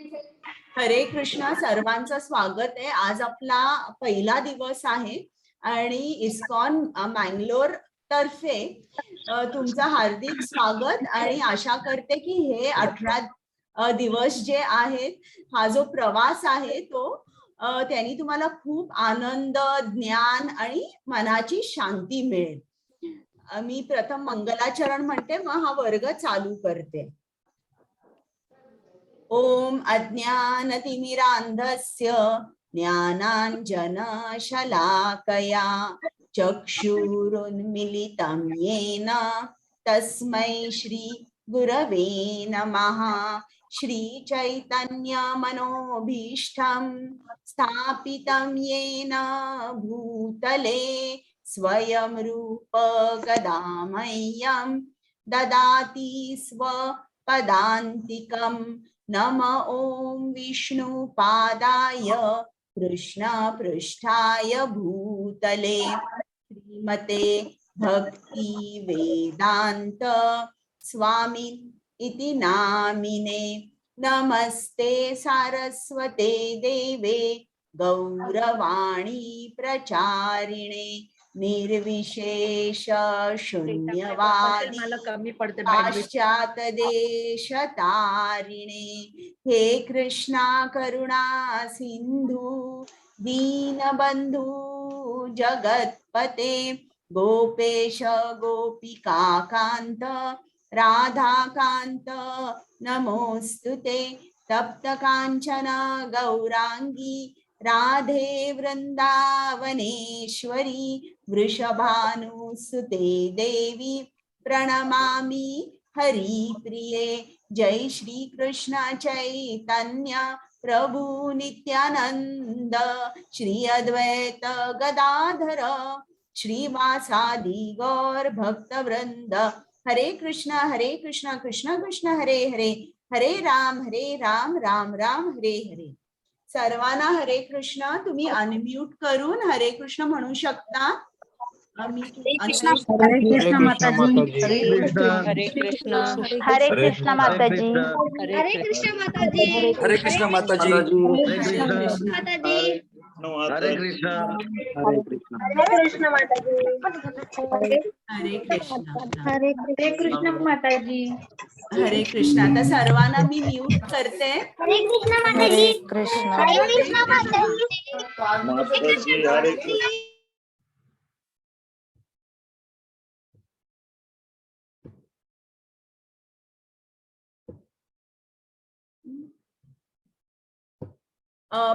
हरे कृष्णा, सर्वांचं स्वागत आहे. आज आपला पहिला दिवस आहे आणि इस्कॉन मँगलोर तर्फे तुमचं हार्दिक स्वागत आणि आशा करते की हे 18 दिवस जे आहेत, हा जो प्रवास आहे तो त्यांनी तुम्हाला खूप आनंद, ज्ञान आणि मनाची शांती मिळेल. मी प्रथम मंगलाचरण म्हणते, मग हा वर्ग चालू करते. ओम अज्ञानतिमिरान्धस्य ज्ञानाञ्जनशलाकया चक्षुरुन्मीलितं येन तस्मै श्री गुरवे नमः। श्रीचैतन्यमनोभीष्टं स्थापितं येन भूतले स्वयं रूप कदा मह्यं ददाति स्वपदान्तिकम्। नम ओं विष्णुपादाय कृष्ण पृष्ठाय भूतले श्रीमते भक्ति वेदांत स्वामी इति नामिने। नमस्ते सारस्वते देवे गौरवाणी प्रचारिणे निर्विशेष शून्यवादी पाश्चात देश तारिणे। हे कृष्णा करुणा सिंधु दीनबंधु जगतपते गोपेश गोपिका कांत राधाकांत नमोस्तुते। तप्त कांचन गौरांगी राधे वृंदावनेश्वरी वृषभानुसुते देवी प्रणमामि हरिप्रिये। जय श्री कृष्ण चैतन्य प्रभु नित्यानंद श्री अद्वैत गदाधर श्रीवासादि गौर भक्तवृंद। हरे कृष्ण कृष्ण कृष्ण हरे हरे, हरे राम राम राम हरे हरे। सर्वांना हरे कृष्ण। तुम्ही अनम्यूट करून हरे कृष्ण म्हणू शकता। हरे कृष्ण माताजी, हरे कृष्ण माताजी, हरे कृष्ण माताजी, हरे कृष्ण माताजी, हरे कृष्ण माताजी, हरे कृष्ण हरे कृष्ण माताजी, हरे कृष्ण। आता सर्वांना मी म्यूट करते। हरे कृष्ण माताजी, हरे कृष्ण माताजी, हरे कृष्ण।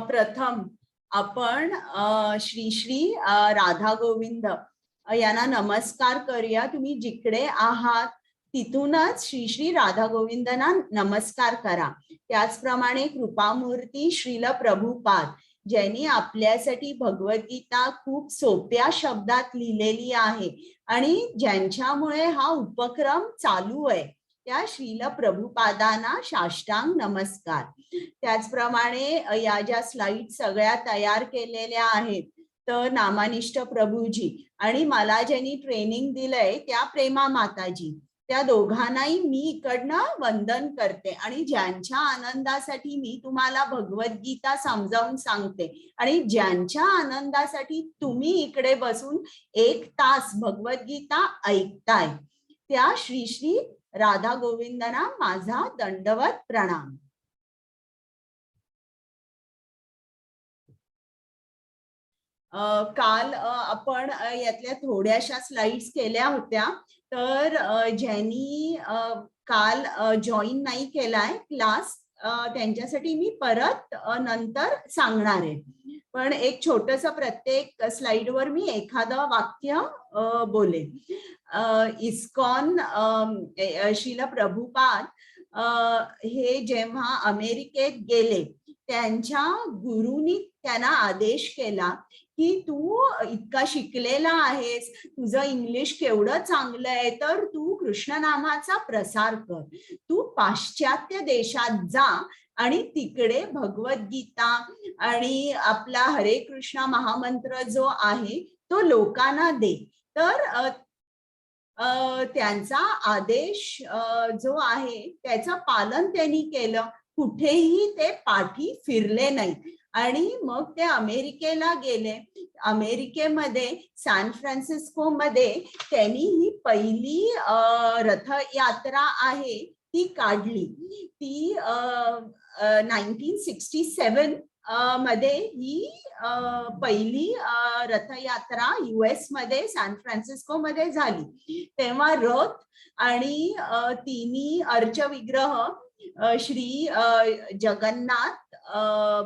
प्रथम आपण श्री श्री राधा गोविंद यांना नमस्कार करूया। तुम्ही जिकडे आहात तिथूनच श्री श्री राधा गोविंदांना नमस्कार करा। त्याचप्रमाणे कृपामूर्ती श्रील प्रभुपाद ज्यांनी आपल्यासाठी भगवद्गीता खूप सोप्या शब्दात लिहिलेली आहे आणि ज्यांच्यामुळे हा उपक्रम चालू आहे, त्या श्रील प्रभुपादांना साष्टांग नमस्कार। त्याचप्रमाणे या ज्या स्लाइड सगळ्या तयार केलेल्या आहेत तर नामानिष्ठ प्रभूजी आणि मला ज्यांनी ट्रेनिंग दिलंय त्या प्रेमा माताजी, त्या दोघांनाही मी इकडनं वंदन करते। आणि ज्यांच्या आनंदासाठी मी तुम्हाला भगवद्गीता समजावून सांगते आणि ज्यांच्या आनंदासाठी तुम्ही इकडे बसून 1 तास भगवद्गीता ऐकताय, त्या श्री श्री राधा गोविंदांना माझा दंडवत प्रणाम। काल आपण यातल्या थोड्याशा स्लाइड्स केल्या होत्या, तर ज्यांनी काल जॉईन नाही केलाय क्लास त्यांच्यासाठी मी परत नंतर सांगणार आहे। पण एक छोटस प्रत्येक स्लाइडवर मी एखादं वाक्य बोलेन। इस्कॉन श्रील प्रभुपाद हे जेव्हा अमेरिकेत गेले, त्यांच्या गुरुनी त्यांना आदेश केला की तू इतका शिकलेला आहेस, तुझं इंग्लिश केवढं चांगलं आहे, तर तू कृष्ण नामाचा प्रसार कर, तू पाश्चात्य देशात जा आणि तिकडे भगवद्गीता आणि आपला हरे कृष्ण महामंत्र जो आहे तो लोकांना दे। तर त्यांचा आदेश जो आहे त्याचं पालन त्यांनी केलं कुठेही ते पाठी फिरले नाहीत आणि मग ते अमेरिकेला गेले. अमेरिकेमध्ये सॅन फ्रान्सिस्को मध्ये त्यांनी ही पहिली रथयात्रा आहे ती काढली. ती 1967 मध्ये ही पहिली रथयात्रा US मध्ये सॅन फ्रान्सिस्को मध्ये झाली. तेव्हा रथ आणि तिन्ही अर्चविग्रह श्री जगन्नाथ,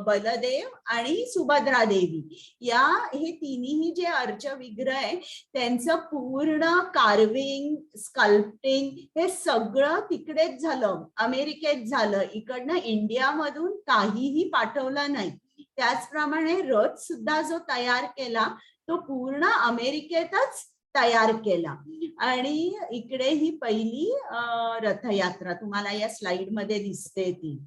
बलदेव आणि सुभद्रा देवी हे तिन्ही जे अर्चविग्रह आहे त्यांचं पूर्ण कार्विंग, स्कल्प्टिंग हे सगळं तिकडेच झालं, अमेरिकेत झालं. इकडनं इंडियामधून काहीही पाठवलं नाही. त्याचप्रमाणे रथ सुद्धा जो तयार केला तो पूर्ण अमेरिकेतच तयार केला. आणि इकडे ही पहिली रथयात्रा तुम्हाला या स्लाइड मध्ये दिसते ती.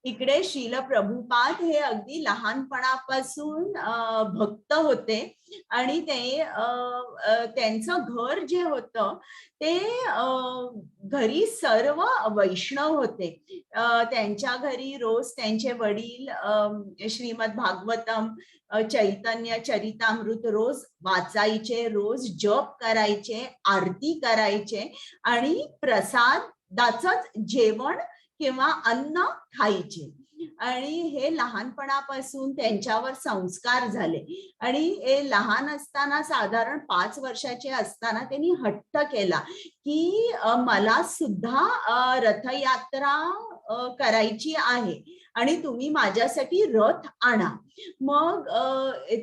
इकडे श्रील प्रभुपाद हे अगदी लहानपणापासून भक्त होते आणि ते त्यांचं घर जे होतं ते घरी सर्व वैष्णव होते. त्यांच्या घरी रोज त्यांचे वडील श्रीमद भागवतम, चैतन्य चरितामृत रोज वाचायचे, रोज जप करायचे, आरती करायचे आणि प्रसादाचंच जेवण किंवा अन्न खायचे. आणि हे लहानपणापासून त्यांच्यावर संस्कार झाले. आणि हे लहान असताना साधारण 5 वर्षाचे असताना त्यांनी हट्ट केला की मला सुद्धा रथयात्रा करायची आहे आणि तुम्ही माझ्यासाठी रथ आणा. मग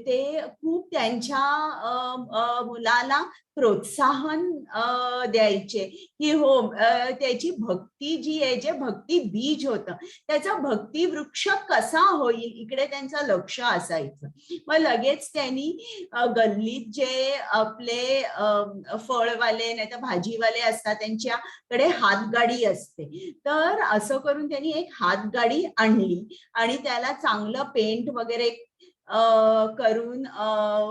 ते खूप त्यांच्या मुलाला प्रोत्साहन द्यायचे की हो, त्याची भक्ती जी आहे, जे भक्ती बीज होतं त्याचा भक्ती वृक्ष कसा होईल इकडे त्यांचं लक्ष असायचं. मग लगेच त्यांनी गल्लीत जे आपले फळवाले नाही तर भाजीवाले असतात त्यांच्याकडे हातगाडी असते, तर असं करून त्यांनी एक हातगाडी आणली आणि त्याला चांगलं पेंट वगैरे करून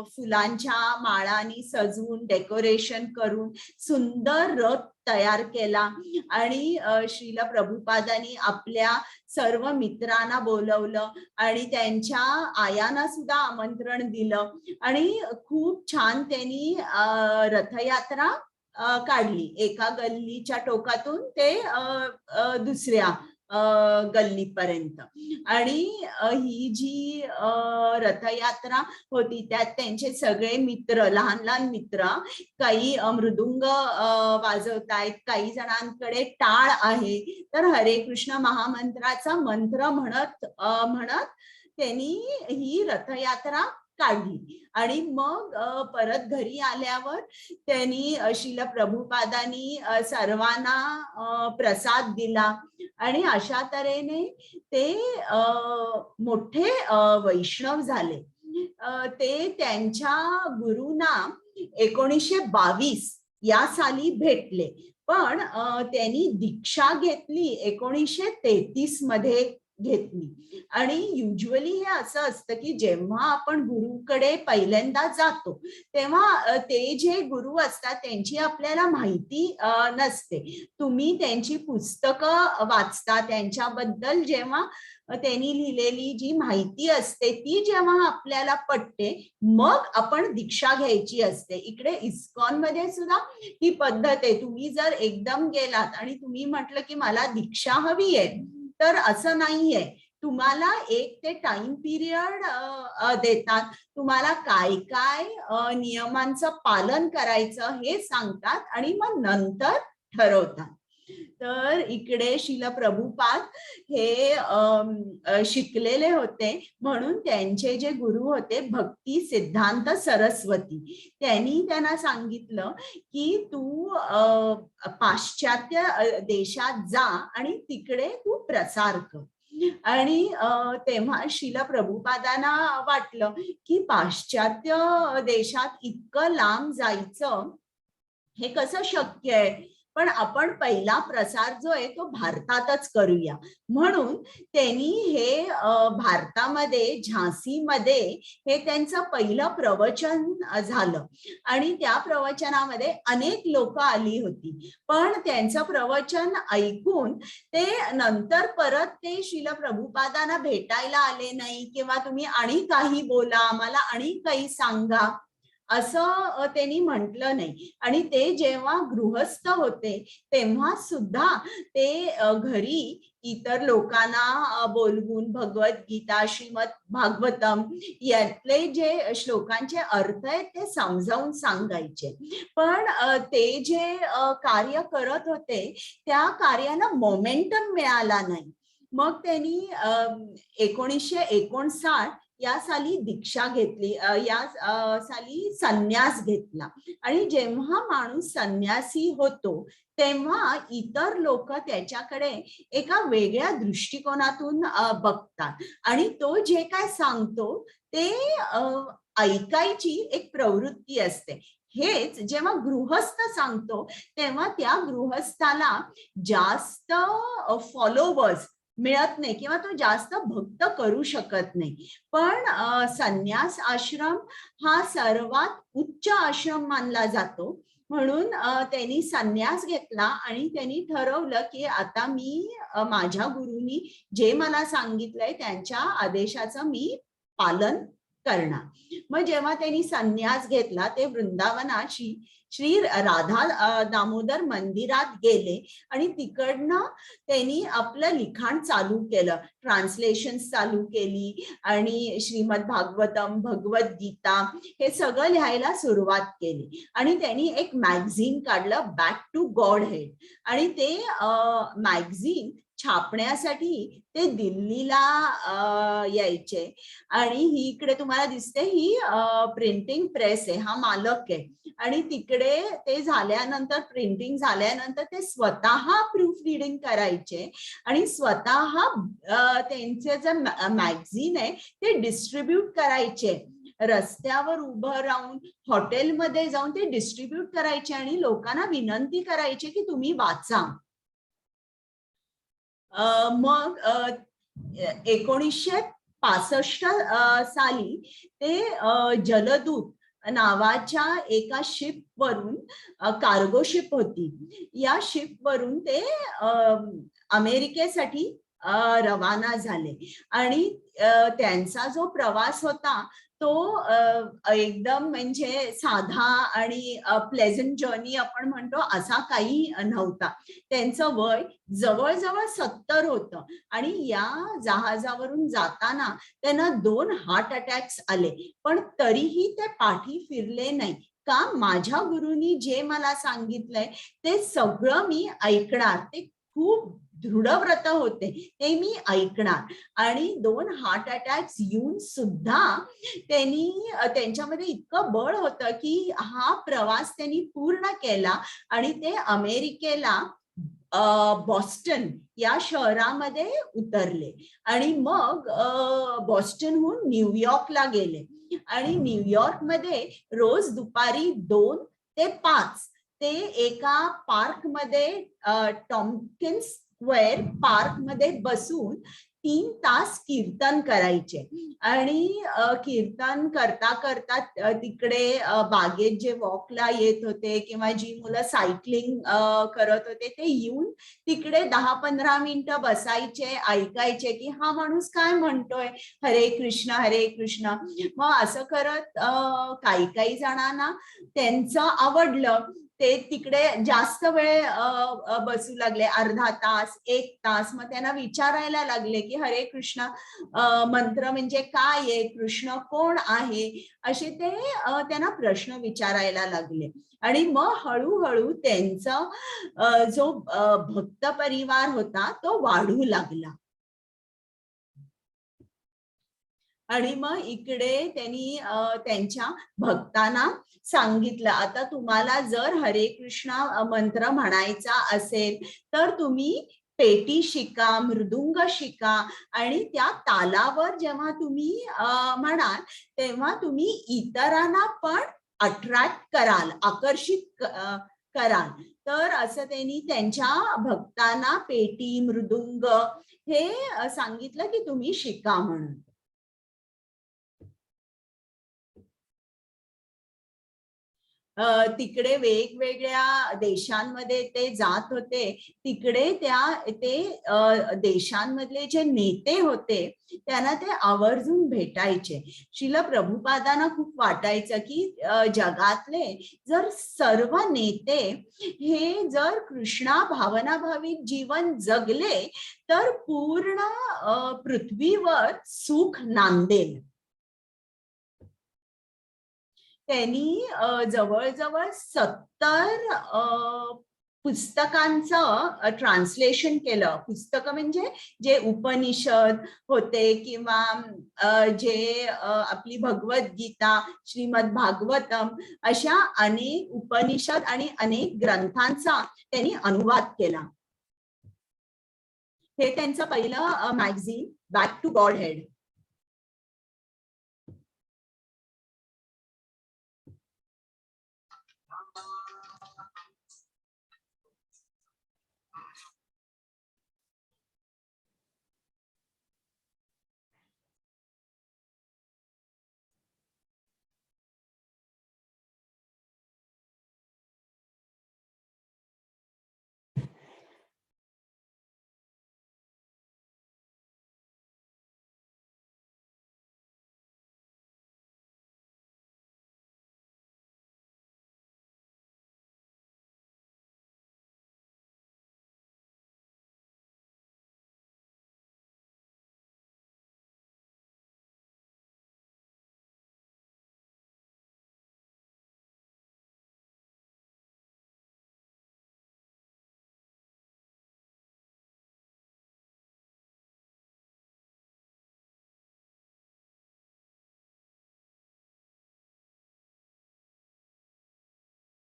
फुलांच्या माळांनी सजवून डेकोरेशन करून सुंदर रथ तयार केला. आणि श्रील प्रभुपादांनी आपल्या सर्व मित्रांना बोलवलं आणि त्यांच्या आयांना सुद्धा आमंत्रण दिलं आणि खूप छान त्यांनी रथयात्रा काढली. एका गल्लीच्या टोकातून ते दुसऱ्या गल्लीपर्यंत. आणि ही जी रथयात्रा होती त्यात त्यांचे सगळे मित्र, लहान लहान मित्र, काही मृदुंग वाजवतायत, काही जणांकडे टाळ आहे, तर हरे कृष्ण महामंत्राचा मंत्र म्हणत म्हणत त्यांनी ही रथयात्रा काढली. आणि मग परत घरी आल्यावर त्यांनी श्रील प्रभुपादांनी सर्वांना प्रसाद दिला आणि अशा तऱ्हेने ते मोठे वैष्णव झाले. ते त्यांच्या गुरुंना 1922 या साली भेटले, पण त्यांनी दीक्षा घेतली 1933 मध्ये घेतली. आणि युजली हे असं असतं की जेव्हा आपण गुरुकडे पहिल्यांदा जातो तेव्हा ते जे गुरु असतात त्यांची आपल्याला माहिती नसते. तुम्ही त्यांची पुस्तकं वाचता, त्यांच्याबद्दल जेव्हा त्यांनी लिहिलेली जी माहिती असते ती जेव्हा आपल्याला पटते मग आपण दीक्षा घ्यायची असते. इकडे इस्कॉन मध्ये सुद्धा ही पद्धत आहे. तुम्ही जर एकदम गेलात आणि तुम्ही म्हटलं की मला दीक्षा हवी आहे, तर असं नाहीये. तुम्हाला एक ते टाइम पिरियड देतात, तुम्हाला काय काय नियमांचं पालन करायचं हे सांगतात आणि मग नंतर ठरवतात. तर इकडे श्रील प्रभुपाद हे शिकलेले होते म्हणून त्यांचे जे गुरु होते भक्ती सिद्धांत सरस्वती, त्यांनी त्यांना सांगितलं की तू पाश्चात्य देशात जा आणि तिकडे तू प्रसार कर. आणि तेव्हा श्रील प्रभुपादांना वाटलं की पाश्चात्य देशात इतकं लांब जायचं हे कसं शक्य आहे. पण आपण पहिला प्रसार जो आहे तो भारतातच करूया. म्हणून त्यांनी हे भारतामध्ये झांसीमध्ये हे त्यांचं पहिलं प्रवचन झालं आणि त्या प्रवचनामध्ये अनेक लोक आली होती. पण त्यांचं प्रवचन ऐकून ते नंतर परत ते श्रील प्रभुपादांना भेटायला आले नाही किंवा तुम्ही आणि काही बोला, आम्हाला आणि काही सांगा असं त्यांनी म्हटलं नाही. आणि ते जेव्हा गृहस्थ होते तेव्हा सुद्धा ते घरी इतर लोकांना बोलवून भगवद्गीता, श्रीमद भागवतम यातले जे श्लोकांचे अर्थ आहेत ते समजावून सांगायचे. पण ते जे कार्य करत होते त्या कार्याला मोमेंटम मिळाला नाही. मग त्यांनी 1959 या साली दीक्षा घेतली, या साली संन्यास घेतला. आणि जेव्हा माणूस संन्यासी होतो तेव्हा इतर लोक त्याच्याकडे एका वेगळ्या दृष्टिकोनातून बघतात आणि तो जे काय सांगतो ते ऐकायची एक प्रवृत्ती असते. हेच जेव्हा गृहस्थ सांगतो तेव्हा त्या गृहस्थाला जास्त फॉलोवर्स मिळत नाही किंवा तो जास्त भक्त करू शकत नाही. पण संन्यास आश्रम हा सर्वात उच्च आश्रम मानला जातो. म्हणून त्यांनी संन्यास घेतला आणि त्यांनी ठरवलं की आता मी माझ्या गुरुनी जे मला सांगितलंय त्यांच्या आदेशाचं मी पालन करणार. मग जेव्हा त्यांनी संन्यास घेतला ते वृंदावनाची श्री राधा दामोदर मंदिरात गेले आणि तिकडनं त्यांनी आपलं लिखाण चालू केलं, ट्रान्सलेशन चालू केली आणि श्रीमद भागवतम, भगवद्गीता हे सगळं लिहायला सुरुवात केली. आणि त्यांनी एक मॅगझिन काढलं, बॅक टू गॉड हेड. आणि ते मॅगझिन छापण्यासाठी ते दिल्लीला यायचे. आणि ही इकडे तुम्हाला दिसते ही प्रिंटिंग प्रेस आहे, हा मालक आहे. आणि तिकडे ते झाल्यानंतर, प्रिंटिंग झाल्यानंतर ते स्वतः प्रूफ रिडिंग करायचे आणि स्वतः त्यांचे जे मॅगझिन आहे ते डिस्ट्रीब्यूट करायचे. रस्त्यावर उभं राहून, हॉटेलमध्ये जाऊन ते डिस्ट्रीब्यूट करायचे आणि लोकांना विनंती करायचे की तुम्ही वाचा. मग 1965 साली ते जलदूत नावाच्या एका शिप वरून, कार्गो शिप होती, या शिप वरून ते अमेरिकेसाठी रवाना झाले. आणि त्यांचा जो प्रवास होता तो एकदम म्हणजे साधा आणि प्लेझंट जर्नी आपण म्हणतो असा काही नव्हता. त्यांचं वय जवळजवळ 70 होतं आणि या जहाजावरून जाताना त्यांना 2 हार्ट अटॅक्स आले. पण तरीही ते पाठी फिरले नाही. का? माझ्या गुरुनी जे मला सांगितलंय ते सगळं मी ऐकणार. ते खूप दृढव्रत होते, ते मी ऐकणार. आणि 2 हार्ट अटॅक्स येऊन सुद्धा त्यांनी, त्यांच्यामध्ये इतकं बळ होतं की हा प्रवास त्यांनी पूर्ण केला आणि ते अमेरिकेला बॉस्टन या शहरामध्ये उतरले. आणि मग बॉस्टनहून न्यूयॉर्कला गेले. आणि न्यूयॉर्कमध्ये रोज दुपारी 2 ते 5 ते एका पार्कमध्ये, टॉम्किन्स स्क्वेअर पार्क मध्ये बसून 3 तास कीर्तन करायचे. आणि कीर्तन करता करता तिकडे बागेत जे वॉकला येत होते किंवा जी मुलं सायकलिंग करत होते ते येऊन तिकडे 10-15 मिनिटं बसायचे, ऐकायचे की हा माणूस काय म्हणतोय, हरे कृष्ण हरे कृष्ण. मग असं करत काही काही जणांना त्यांचं आवडलं, ते तिकडे जास्त वेळ बसू लागले, अर्धा तास 1 तास. मग त्यांना विचारायला लागले की हरे कृष्ण मंत्र म्हणजे काय आहे, कृष्ण कोण आहे, असे ते त्यांना प्रश्न विचारायला लागले. आणि मग हळूहळू त्यांचा जो भक्त परिवार होता तो वाढू लागला. आणि मग इकडे त्यांनी त्यांच्या भक्तांना सांगितलं, आता तुम्हाला जर हरे कृष्णा मंत्र म्हणायचा असेल तर तुम्ही पेटी शिका, मृदुंग शिका. आणि त्या तालावर जेव्हा तुम्ही म्हणाल तेव्हा तुम्ही इतरांना पण अट्रॅक्ट कराल, आकर्षित कराल. तर असं त्यांनी त्यांच्या भक्तांना पेटी मृदुंग हे सांगितलं की तुम्ही शिका म्हणून. तिकडे वेगवेगळ्या देशांमध्ये ते जात होते. तिकडे ते देशांमधले जे नेते होते त्यांना ते आवर्जून भेटायचे. श्रील प्रभुपादांना खूप वाटायचं की जगातले जर सर्व नेते हे जर कृष्णा भावनाभाविक जीवन जगले तर पूर्ण पृथ्वीवर सुख नांदेल. त्यांनी जवळजवळ 70 पुस्तकांचं ट्रान्सलेशन केलं. पुस्तक म्हणजे जे उपनिषद होते किंवा जे आपली भगवद्गीता, श्रीमद भागवतम अशा अनेक उपनिषद आणि अनेक ग्रंथांचा त्यांनी अनुवाद केला. हे त्यांचं पहिलं magazine back to Godhead.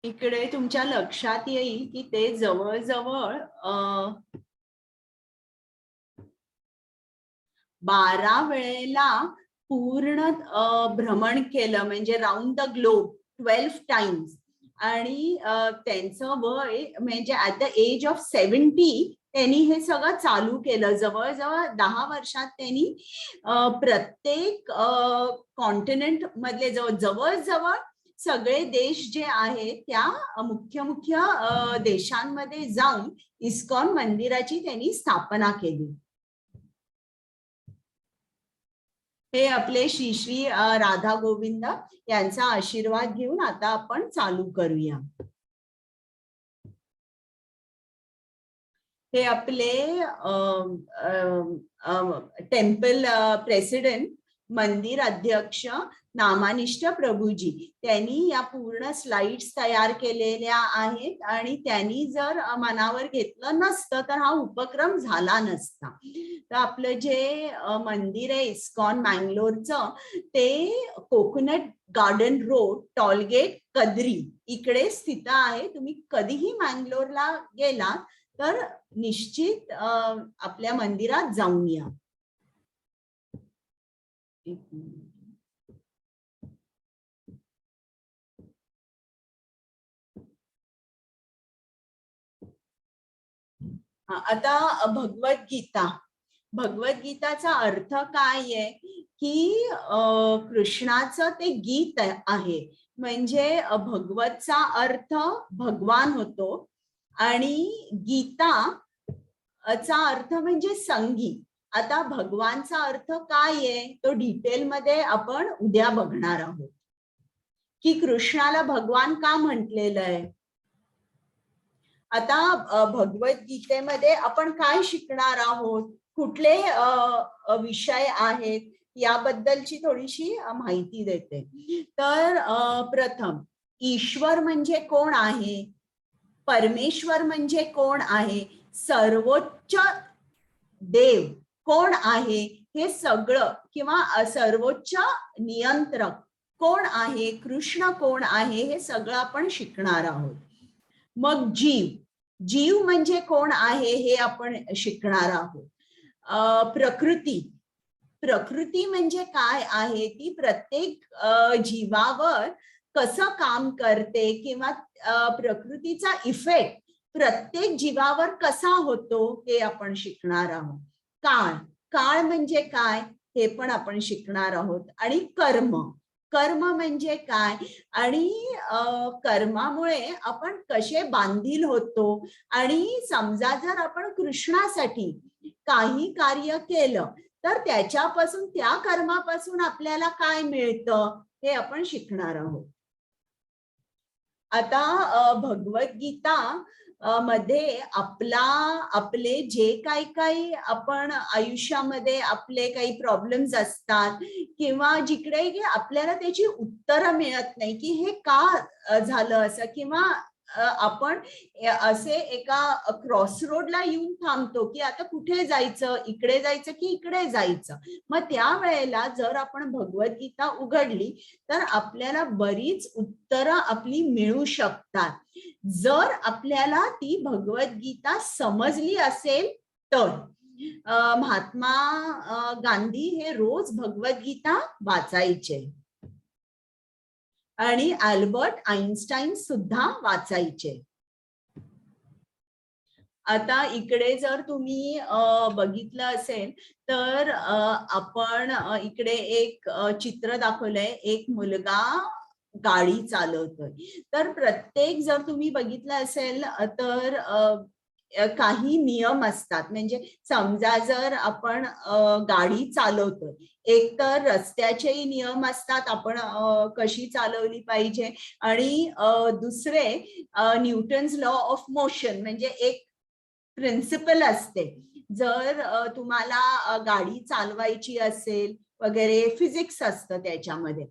इकडे तुमच्या लक्षात येईल की ते जवळजवळ 12 वेळेला पूर्ण भ्रमण केलं, म्हणजे राऊंड द ग्लोब 12 टाइम्स. आणि त्यांचं वय म्हणजे ऍट द एज ऑफ 70 त्यांनी हे सगळं चालू केलं. जवळजवळ 10 वर्षात त्यांनी प्रत्येक कॉन्टिनेंट मधले जवळजवळ सगळे देश जे आहेत त्या मुख्य देशांमध्ये जाऊन इस्कॉन मंदिराची त्यांनी स्थापना केली. हे आपले श्री श्री राधा गोविंद यांचा आशीर्वाद घेऊन आता आपण चालू करूया. हे आपले टेम्पल प्रेसिडेंट, मंदिर अध्यक्ष नामानिष्ठ प्रभूजी, त्यांनी या पूर्ण स्लाइड्स तयार केलेल्या आहेत. आणि त्यांनी जर मनावर घेतलं नसतं तर हा उपक्रम झाला नसता. तर आपलं जे मंदिर आहे इस्कॉन मँगलोरचं, ते कोकोनट गार्डन रोड, टॉलगेट, कद्री इकडे स्थित आहे. तुम्ही कधीही मँगलोरला गेला तर निश्चित आपल्या मंदिरात जाऊन या. आता भगवद्गीताचा अर्थ काय आहे की कृष्णाचं ते गीत आहे. म्हणजे भगवतचा अर्थ भगवान होतो आणि गीताचा अर्थ म्हणजे संगीत. आता भगवानचा अर्थ काय आहे तो डिटेलमध्ये आपण उद्या बघणार आहोत की कृष्णाला भगवान का म्हटलेलं आहे. आता भगवद्गीतेमध्ये आपण काय शिकणार आहोत, कुठले विषय आहेत याबद्दलची थोडीशी माहिती देते. तर प्रथम ईश्वर म्हणजे कोण आहे, परमेश्वर म्हणजे कोण आहे, सर्वोच्च देव कोण आहे हे सगळं, किंवा सर्वोच्च नियंत्रक कोण आहे, कृष्ण कोण आहे हे सगळं आपण शिकणार आहोत. मग जीव म्हणजे कोण आहे हे आपण शिकणार आहोत. प्रकृती म्हणजे काय आहे, ती प्रत्येक जीवावर कसं काम करते किंवा प्रकृतीचा इफेक्ट प्रत्येक जीवावर कसा होतो हे आपण शिकणार आहोत. काळ, काळ म्हणजे काय हे पण आपण शिकणार आहोत. आणि कर्म, कर्म म्हणजे काय आणि कर्मामुळे आपण कसे बांधील होतो. आणि समजा जर आपण कृष्णासाठी काही कार्य केलं तर त्याच्यापासून, त्या कर्मापासून आपल्याला काय मिळतं हे आपण शिकणार आहोत. आता भगवद्गीता मध्ये आपले जे काही आपण आयुष्यामध्ये आपले काही प्रॉब्लेम्स असतात किंवा जिकडे आपल्याला त्याची उत्तरं मिळत नाही की हे का झालं असं, किंवा आपण असे एका क्रॉस रोडला येऊन थांबतो की आता कुठे जायचं, इकडे जायचं की इकडे जायचं. मग त्यावेळेला जर आपण भगवद्गीता उघडली तर आपल्याला बरीच उत्तरं आपली मिळू शकतात, जर आपल्याला ती भगवद्गीता समजली असेल तर. महात्मा गांधी हे रोज भगवद्गीता वाचायचे आणि अल्बर्ट आइन्स्टाईन सुद्धा वाचायचे. आता इकडे जर तुम्ही बघितलं असेल तर आपण इकडे एक चित्र दाखवलंय, एक मुलगा गाडी चालवतोय. तर प्रत्येक जर तुम्ही बघितलं असेल तर काही नियम असतात. म्हणजे समजा जर आपण गाडी चालवतोय, एक तर रस्त्याचेही नियम असतात, आपण कशी चालवली पाहिजे. आणि दुसरे न्यूटन्स लॉ ऑफ मोशन म्हणजे एक प्रिन्सिपल असते. जर तुम्हाला गाडी चालवायची असेल वगैरे, फिजिक्स असतं त्याच्यामध्ये.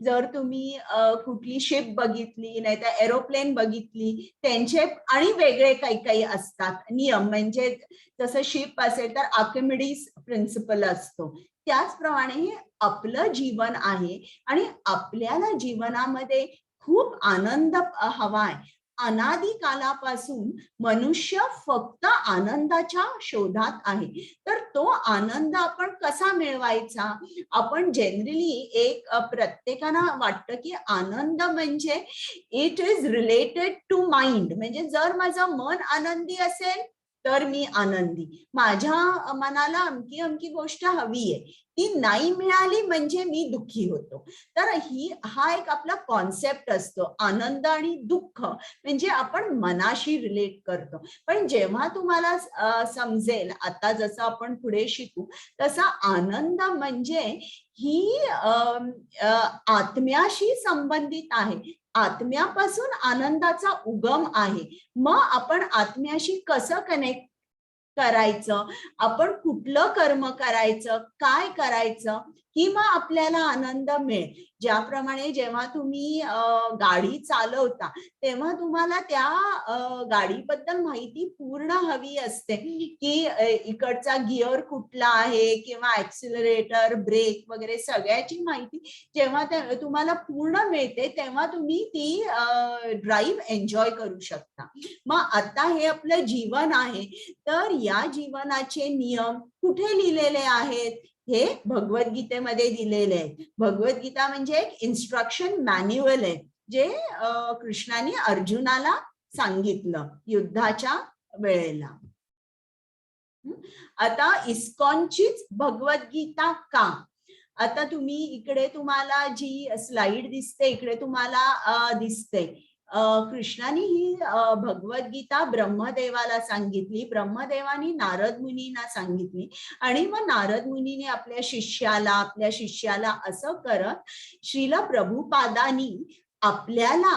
जर तुम्ही कुठली शिप बघितली नाही तर एरोप्लेन बघितली, त्यांचे आणि वेगळे काही काही असतात नियम. म्हणजे जसं शिप असेल तर आर्किमिडीज प्रिन्सिपल असतो. त्याचप्रमाणे हे आपलं जीवन आहे आणि आपल्याला जीवनामध्ये खूप आनंद हवाय. अनादी कालापासून मनुष्य फक्त आनंदाच्या शोधात आहे. तर तो आनंद आपण कसा मिळवायचा? आपण जनरली एक प्रत्येकाला वाटतं की आनंद म्हणजे it is related to mind. म्हणजे जर माझं मन आनंदी असेल तर मी आनंदी, माझ्या मनाला अमकी अमकी गोष्ट हवी आहे, ती नाही मिळाली म्हणजे मी दुःखी होतो. तर हा एक आपला कॉन्सेप्ट असतो. आनंद आणि दुःख म्हणजे आपण मनाशी रिलेट करतो. पण जेव्हा तुम्हाला समजेल, आता जसं आपण पुढे शिकू तसा आनंद म्हणजे ही आत्म्याशी संबंधित आहे. आत्म्यापासून आनंदाचा उगम आहे. मग आपण आत्म्याशी कसं कनेक्ट करायचं, आपण कुठलं कर्म करायचं, काय करायचं किंवा आपल्याला आनंद मिळेल. ज्याप्रमाणे जेव्हा तुम्ही गाडी चालवता तेव्हा तुम्हाला त्या गाडीबद्दल माहिती पूर्ण हवी असते की इकडचा गिअर कुठला आहे किंवा ऍक्सिलरेटर, ब्रेक वगैरे सगळ्याची माहिती जेव्हा तुम्हाला पूर्ण मिळते तेव्हा तुम्ही ती ड्राईव्ह एन्जॉय करू शकता. मग आता हे आपलं जीवन आहे, तर या जीवनाचे नियम कुठे लिहिलेले आहेत? हे भगवद्गीतेमध्ये दिलेले आहेत. भगवद्गीता म्हणजे एक इन्स्ट्रक्शन मॅन्युअल आहे जे कृष्णाने अर्जुनाला सांगितलं युद्धाच्या वेळेला. आता इस्कॉनचीच भगवद्गीता का? आता तुम्ही इकडे तुम्हाला जी स्लाइड दिसते, इकडे तुम्हाला दिसते कृष्णाने ही भगवद्गीता ब्रह्मदेवाला सांगितली. ब्रह्मदेवानी नारद मुनींना सांगितली आणि मग नारद मुनीने आपल्या शिष्याला असं करत श्रील प्रभुपादांनी आपल्याला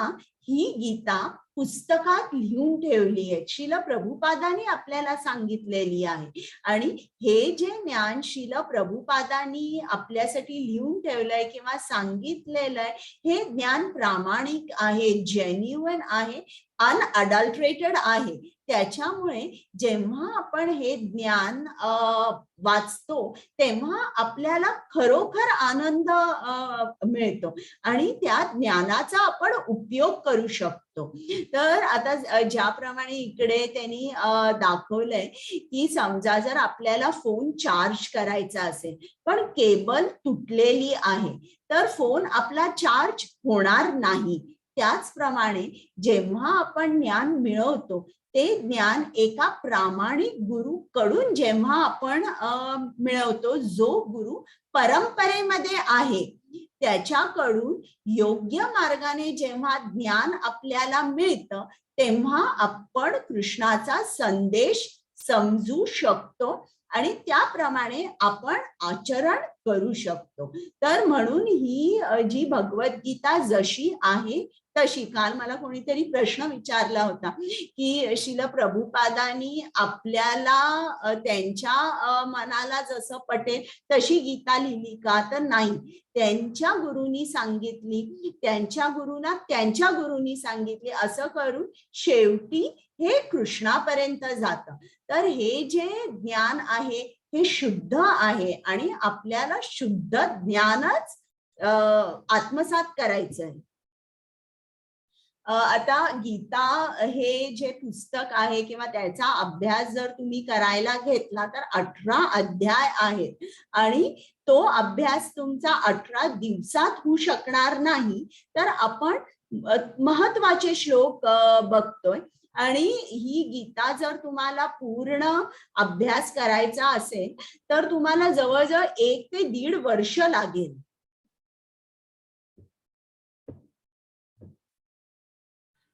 ही गीता पुस्तकात लिहून ठेवली आहे. श्रील प्रभुपादांनी आपल्याला सांगितलेली आहे. आणि हे जे ज्ञान श्रील प्रभुपादांनी आपल्यासाठी लिहून ठेवलंय किंवा सांगितलेलं आहे, हे ज्ञान प्रामाणिक आहे, जेन्युइन आहे, अनअडल्टरेटेड आहे. त्याच्यामुळे जेव्हा आपण हे ज्ञान वाचतो तेव्हा आपल्याला खरोखर आनंद मिळतो आणि त्या ज्ञानाचा आपण उपयोग करू शकतो. तर आता ज्याप्रमाणे इकडे त्यांनी दाखवलंय की समजा जर आपल्याला फोन चार्ज करायचा असेल पण केबल तुटलेली आहे तर फोन आपला चार्ज होणार नाही. त्याचप्रमाणे जेव्हा आपण ज्ञान मिळवतो ते ज्ञान एका प्रामाणिक गुरु कडून जेव्हा आपण मिळवतो, जो गुरु परंपरेमध्ये आहे त्याच्याकडून योग्य मार्गाने जेव्हा ज्ञान आपल्याला मिळतं तेव्हा आपण कृष्णाचा संदेश समजू शकतो आणि त्याप्रमाणे आपण आचरण करू शकतो. तर म्हणून ही जी भगवद्गीता जशी आहे तशी, काल मला कोणीतरी प्रश्न विचारला होता की श्रील प्रभुपादांनी आपल्याला त्यांच्या मनाला जसं पटेल तशी गीता लिहिली का, तर नाही, त्यांच्या गुरुनी सांगितली, त्यांच्या गुरुना त्यांच्या गुरुनी सांगितली, असं करून शेवटी हे कृष्णापर्यंत जातं. तर हे जे ज्ञान आहे हे शुद्ध आहे आणि आपल्याला शुद्ध ज्ञानच आत्मसात करायचंय. आता गीता हे जे पुस्तक आहे किंवा त्याचा अभ्यास जर तुम्ही करायला घेतला तर 18 अध्याय आहेत आणि तो अभ्यास तुमचा 18 दिवसात होऊ शकणार नाही. तर आपण महत्वाचे श्लोक बघतोय आणि ही गीता जर तुम्हाला पूर्ण अभ्यास करायचा असेल तर तुम्हाला जवळजवळ 1 ते 1.5 वर्ष लागेल.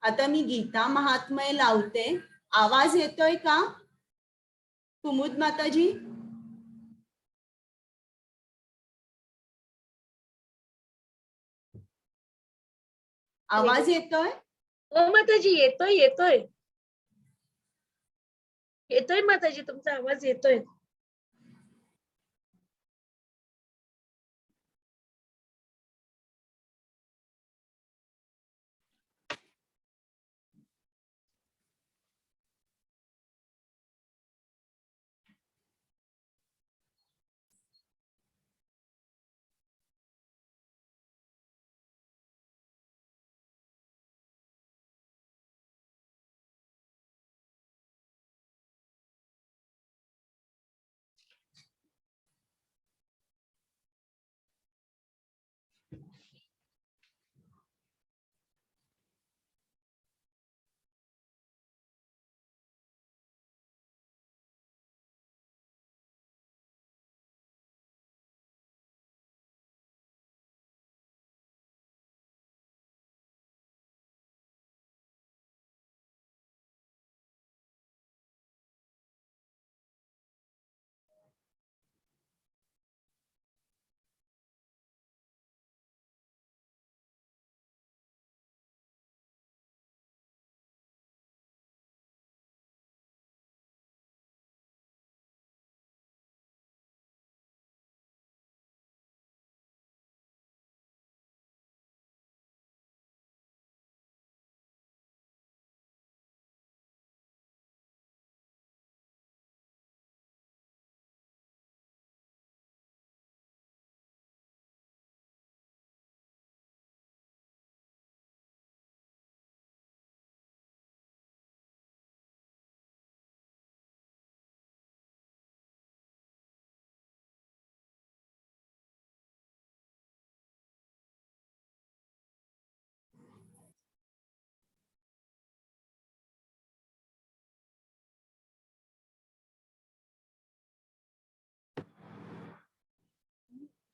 आता मी गीता महात्म्य लावते. आवाज येतोय का कुमुद माताजी? आवाज येतोय? हो माताजी, येतोय येतोय येतोय माताजी, तुमचा आवाज येतोय.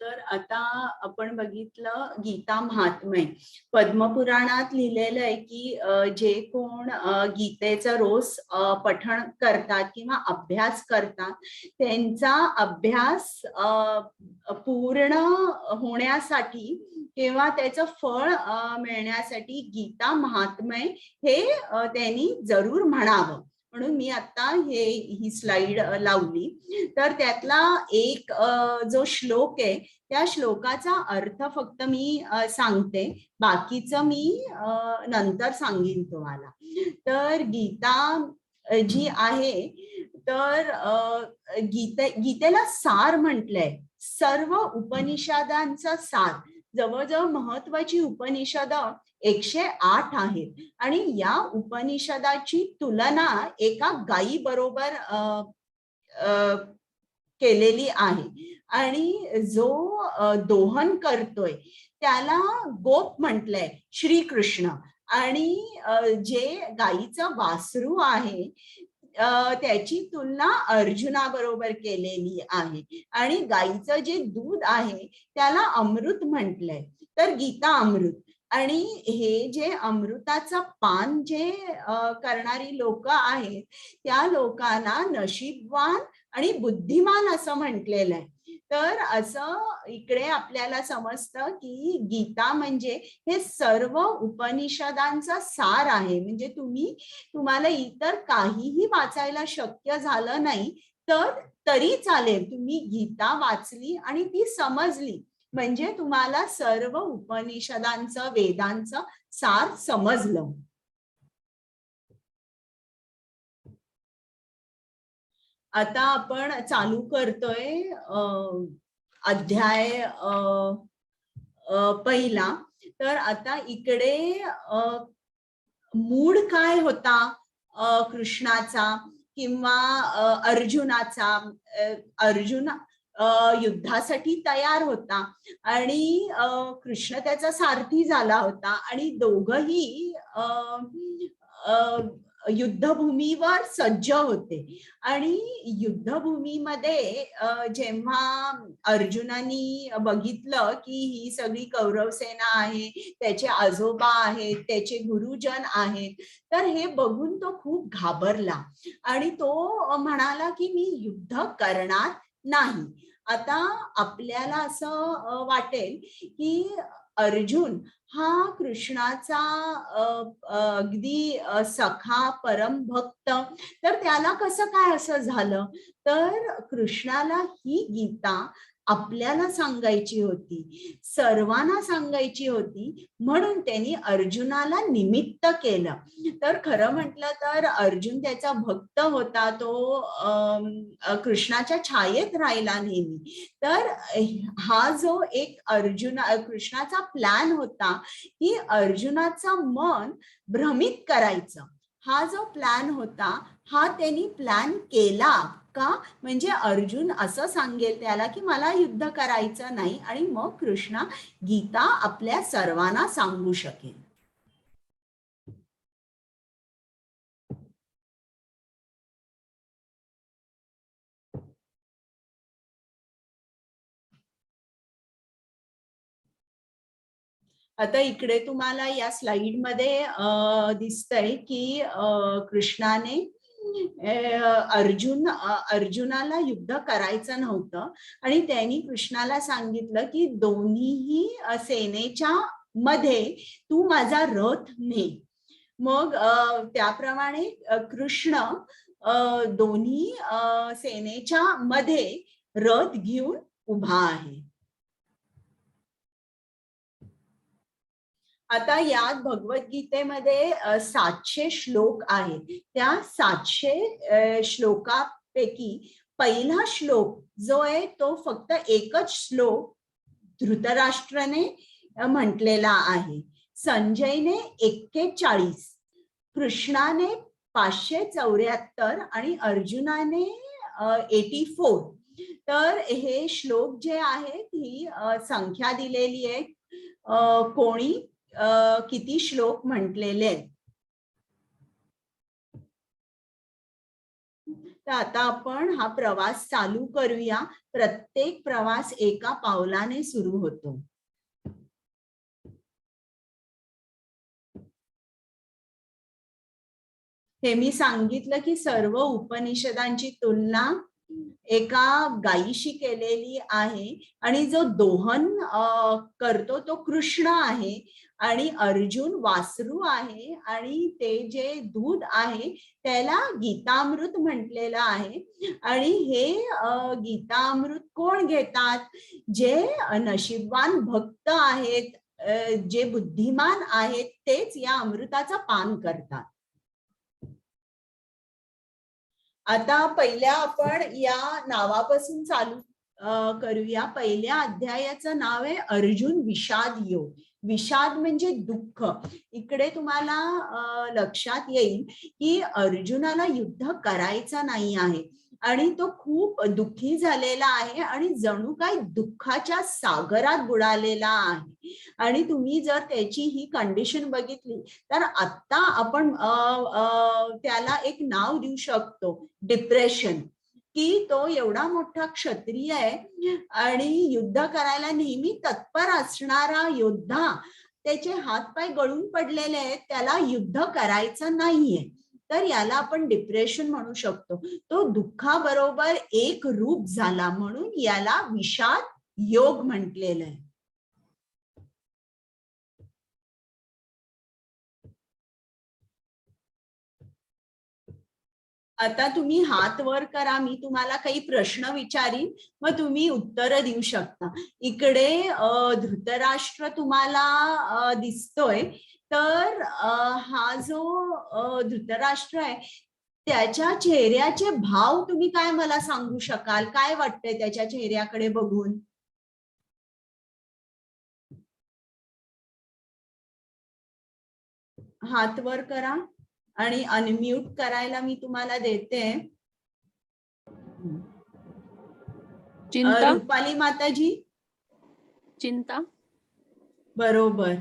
तर आता आपण बघितलं गीता महात्म्य. पद्मपुराणात लिहिलेलं आहे की जे कोण गीतेचं रोज पठण करतात किंवा अभ्यास करतात त्यांचा अभ्यास पूर्ण होण्यासाठी किंवा त्याचं फळ मिळण्यासाठी गीता महात्म्य हे त्यांनी जरूर म्हणावं. म्हणून मी आता ही स्लाइड लावली. तर त्यातला एक जो श्लोक आहे त्या श्लोकाचा अर्थ फक्त मी सांगते, बाकीचं मी नंतर सांगेन तुम्हाला. तर गीता जी आहे तर गीतेला सार म्हटलंय, सर्व उपनिषदांचा सार. जवळजवळ महत्वाची उपनिषद 108 आहेत आणि या उपनिषदाची तुलना एका गायी बरोबर केलेली आहे आणि जो दोहन करतोय त्याला गोप म्हटलंय, श्रीकृष्ण. आणि जे गायीचं वासरू आहे त्याची तुलना अर्जुनाबरोबर केलेली आहे आणि गायीचं जे दूध आहे त्याला अमृत म्हटलंय, तर गीता अमृत. आणि हे जे अमृताचं पान जे करणारी लोक आहेत त्या लोकांना नशीबवान आणि बुद्धिमान असं म्हटलेलं आहे. तर असं इकडे आपल्याला समजतं की गीता म्हणजे हे सर्व उपनिषदांचा सार आहे. म्हणजे तुम्हाला इतर काहीही वाचायला शक्य झालं नाही तर तरी चालेल, तुम्ही गीता वाचली आणि ती समजली म्हणजे तुम्हाला सर्व उपनिषदांचं वेदांचं सार समजलं. आता आपण चालू करतोय अध्याय पहिला. तर आता इकडे मूड काय होता कृष्णाचा किंवा अर्जुनाचा. अर्जुन युद्धासाठी तयार होता आणि कृष्ण त्याचा सारथी झाला होता आणि दोघही युद्धभूमीवर सज्ज होते. आणि युद्धभूमीमध्ये जेव्हा अर्जुनानी बघितलं की ही सगळी कौरव सेना आहे, त्याचे आजोबा आहेत, त्याचे गुरुजन आहेत, तर हे बघून तो खूप घाबरला आणि तो म्हणाला की मी युद्ध करणार नाही. आता आपल्याला असं वाटेल की अर्जुन हा कृष्णाचा अगदी सखा परम भक्त, तर त्याला कसं काय असं झालं. तर कृष्णाला ही गीता आपल्याला सांगायची होती, सर्वांना सांगायची होती, म्हणून त्यांनी अर्जुनाला निमित्त केलं. तर खरं म्हटलं तर अर्जुन त्याचा भक्त होता, तो कृष्णाच्या छायेत राहिला नेहमी. तर हा जो एक कृष्णाचा प्लॅन होता की अर्जुनाचं मन भ्रमित करायचं, हा जो प्लॅन होता हा त्यांनी प्लॅन केला का, म्हणजे अर्जुन असं सांगेल त्याला की मला युद्ध करायचं नाही आणि मग कृष्ण गीता आपल्या सर्वांना सांगू शकेल. आता इकडे तुम्हाला या स्लाइड मध्ये दिसतंय की कृष्णाने अर्जुनाला युद्ध करायचं नव्हतं आणि त्यांनी कृष्णाला सांगितलं की दोन्हीही सेनेच्या मध्ये तू माझा रथ ने. मग त्याप्रमाणे कृष्ण दोन्ही सेनेच्या मध्ये रथ घेऊन उभा आहे. आता यात भगवद्गीतेमध्ये 700 श्लोक आहेत. त्या 700 श्लोकापैकी पहिला श्लोक जो आहे तो फक्त एकच श्लोक धृतराष्ट्राने म्हटलेला आहे. संजयने 41, कृष्णाने 574 आणि अर्जुनाने 84. तर हे श्लोक जे आहेत ही संख्या दिलेली आहे, कोणी किती श्लोक म्हटलेले आहेत. तर आता आपण हा प्रवास चालू करूया. प्रत्येक प्रवास एका पावलाने सुरू होतो. हे मी सांगितलं की सर्व उपनिषदांची तुलना एका गायीशी केलेली आहे आणि जो दोहन करतो तो कृष्ण आहे आणि अर्जुन वासरू आहे आणि ते जे दूध आहे त्याला गीतामृत म्हटलेलं आहे. आणि हे गीतामृत कोण घेतात, जे नशीबवान भक्त आहेत, जे बुद्धिमान आहेत तेच या अमृताचं पान करतात. आता पहिल्या आपण या नावापासून चालू करूया. पहिल्या अध्यायाचं नाव आहे अर्जुन विषाद योग. विषाद म्हणजे दुःख. इकडे तुम्हाला लक्षात येईल की अर्जुनाला युद्ध करायचं नाही आहे आणि तो खूप दुःखी झालेला आहे आणि जणू काही दुःखाच्या सागरात बुडालेला आहे. आणि तुम्ही जर त्याची ही कंडिशन बघितली तर आता आपण त्याला एक नाव देऊ शकतो, डिप्रेशन. की तो एवढा मोठा क्षत्रिय आहे आणि युद्ध करायला नेहमी तत्पर असणारा योद्धा, त्याचे हातपाय गळून पडलेले आहेत, त्याला युद्ध करायचं नाहीये, तर याला आपण डिप्रेशन म्हणू शकतो. तो दुःखाबरोबर एक रूप झाला म्हणून याला विषाद योग म्हटलेलं आहे. आता तुम्ही हात वर करा, मी तुम्हाला काही प्रश्न विचारीन, मग तुम्ही उत्तर देऊ शकता. इकडे धृतराष्ट्र तुम्हाला दिसतोय, तर हा जो धृतराष्ट्र आहे त्याच्या चेहऱ्याचे भाव तुम्ही काय मला सांगू शकाल? काय वाटतंय त्याच्या चेहऱ्याकडे बघून? हात वर करा आणि अनम्यूट करायला मी तुम्हाला देते. चिंता. रुपाली माताजी. चिंता. बरोबर,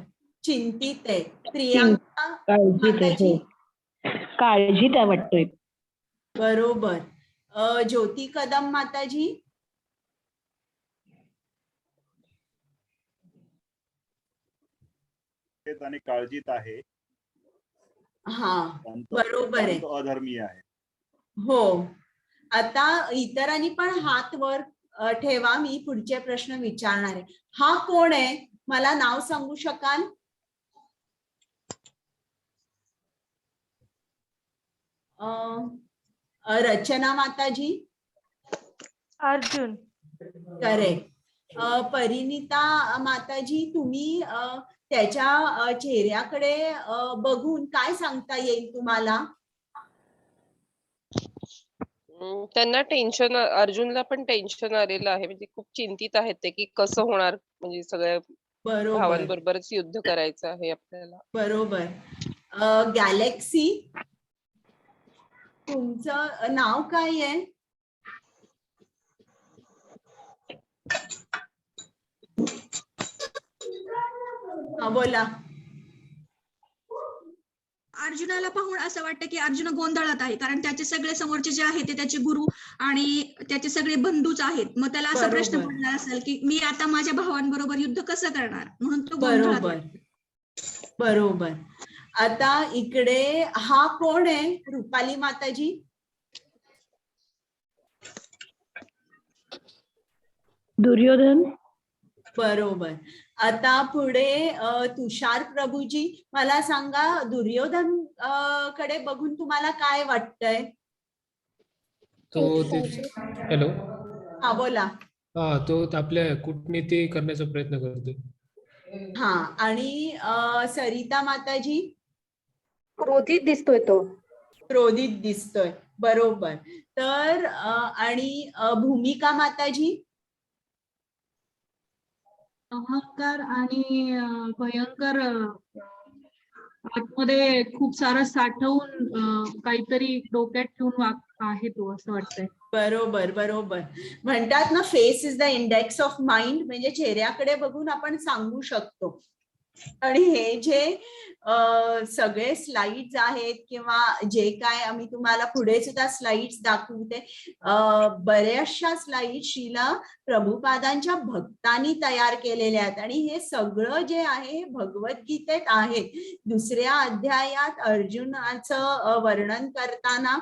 चिंतित आहे. प्रियांका माताजी. काळजीत आहे वाटतोय. बरोबर. ज्योती कदम माताजी. आणि काळजीत आहे. हा, बरोबर आहे. अधर्मीय आहे. हो. आता इतरांनी पण हात वर ठेवा, मी पुढचे प्रश्न विचारणार आहे. हा कोण आहे? मला नाव सांगू शकाल? रचना माताजी. अर्जुन. करेक्ट. परिणिता माताजी, तुम्ही त्याच्या चेहऱ्याकडे बघून काय सांगता येईल तुम्हाला? त्यांना टेन्शन, अर्जुनला पण टेन्शन आलेलं आहे, म्हणजे खूप चिंतित आहेत ते की कसं होणार, म्हणजे सगळ्या भावांबरोबरच युद्ध करायचं आहे आपल्याला. बरोबर. गॅलेक्सी, तुमचं नाव काय आहे? बोला. अर्जुनाला पाहून असं वाटतं की अर्जुन गोंधळात आहे, कारण त्याचे सगळे समोरचे जे आहेत ते त्याचे गुरु आणि त्याचे सगळे बंधूच आहेत. मग त्याला असा प्रश्न पडला असेल की मी आता माझ्या भावांबरोबर युद्ध कसं करणार, म्हणून तो गोंधळात. बरोबर बरोबर. आता इकडे हा कोण आहे? रुपाली माताजी. दुर्योधन. बरोबर. आता पुढे तुषार प्रभूजी, मला सांगा, दुर्योधन कडे बघून तुम्हाला काय वाटतंय? हॅलो. हा, बोला. हा, तो आपल्या कूटनीती करण्याचा प्रयत्न करतोय. हा, आणि सरिता माताजी. क्रोधित दिसतोय तो. क्रोधित दिसतोय. बरोबर. तर आणि भूमिका माताजी. अहंकार आणि भयंकर आतमध्ये खूप सारं साठवून काहीतरी डोक्यात ठेवून आहे तो, असं वाटतंय. बरोबर बरोबर. म्हणतात ना, face is the index of mind, म्हणजे चेहऱ्याकडे बघून आपण सांगू शकतो. आणि हे जे सगळे स्लाइड्स आहेत किंवा जे काय आम्ही तुम्हाला पुढे सुद्धा स्लाइड्स दाखवते, बऱ्याचशा स्लाइड्स श्रीला प्रभुपादांच्या भक्तांनी तयार केलेल्या आहेत. आणि हे सगळं जे आहे हे भगवद्गीतेत आहे. दुसऱ्या अध्यायात अर्जुनाचं वर्णन करताना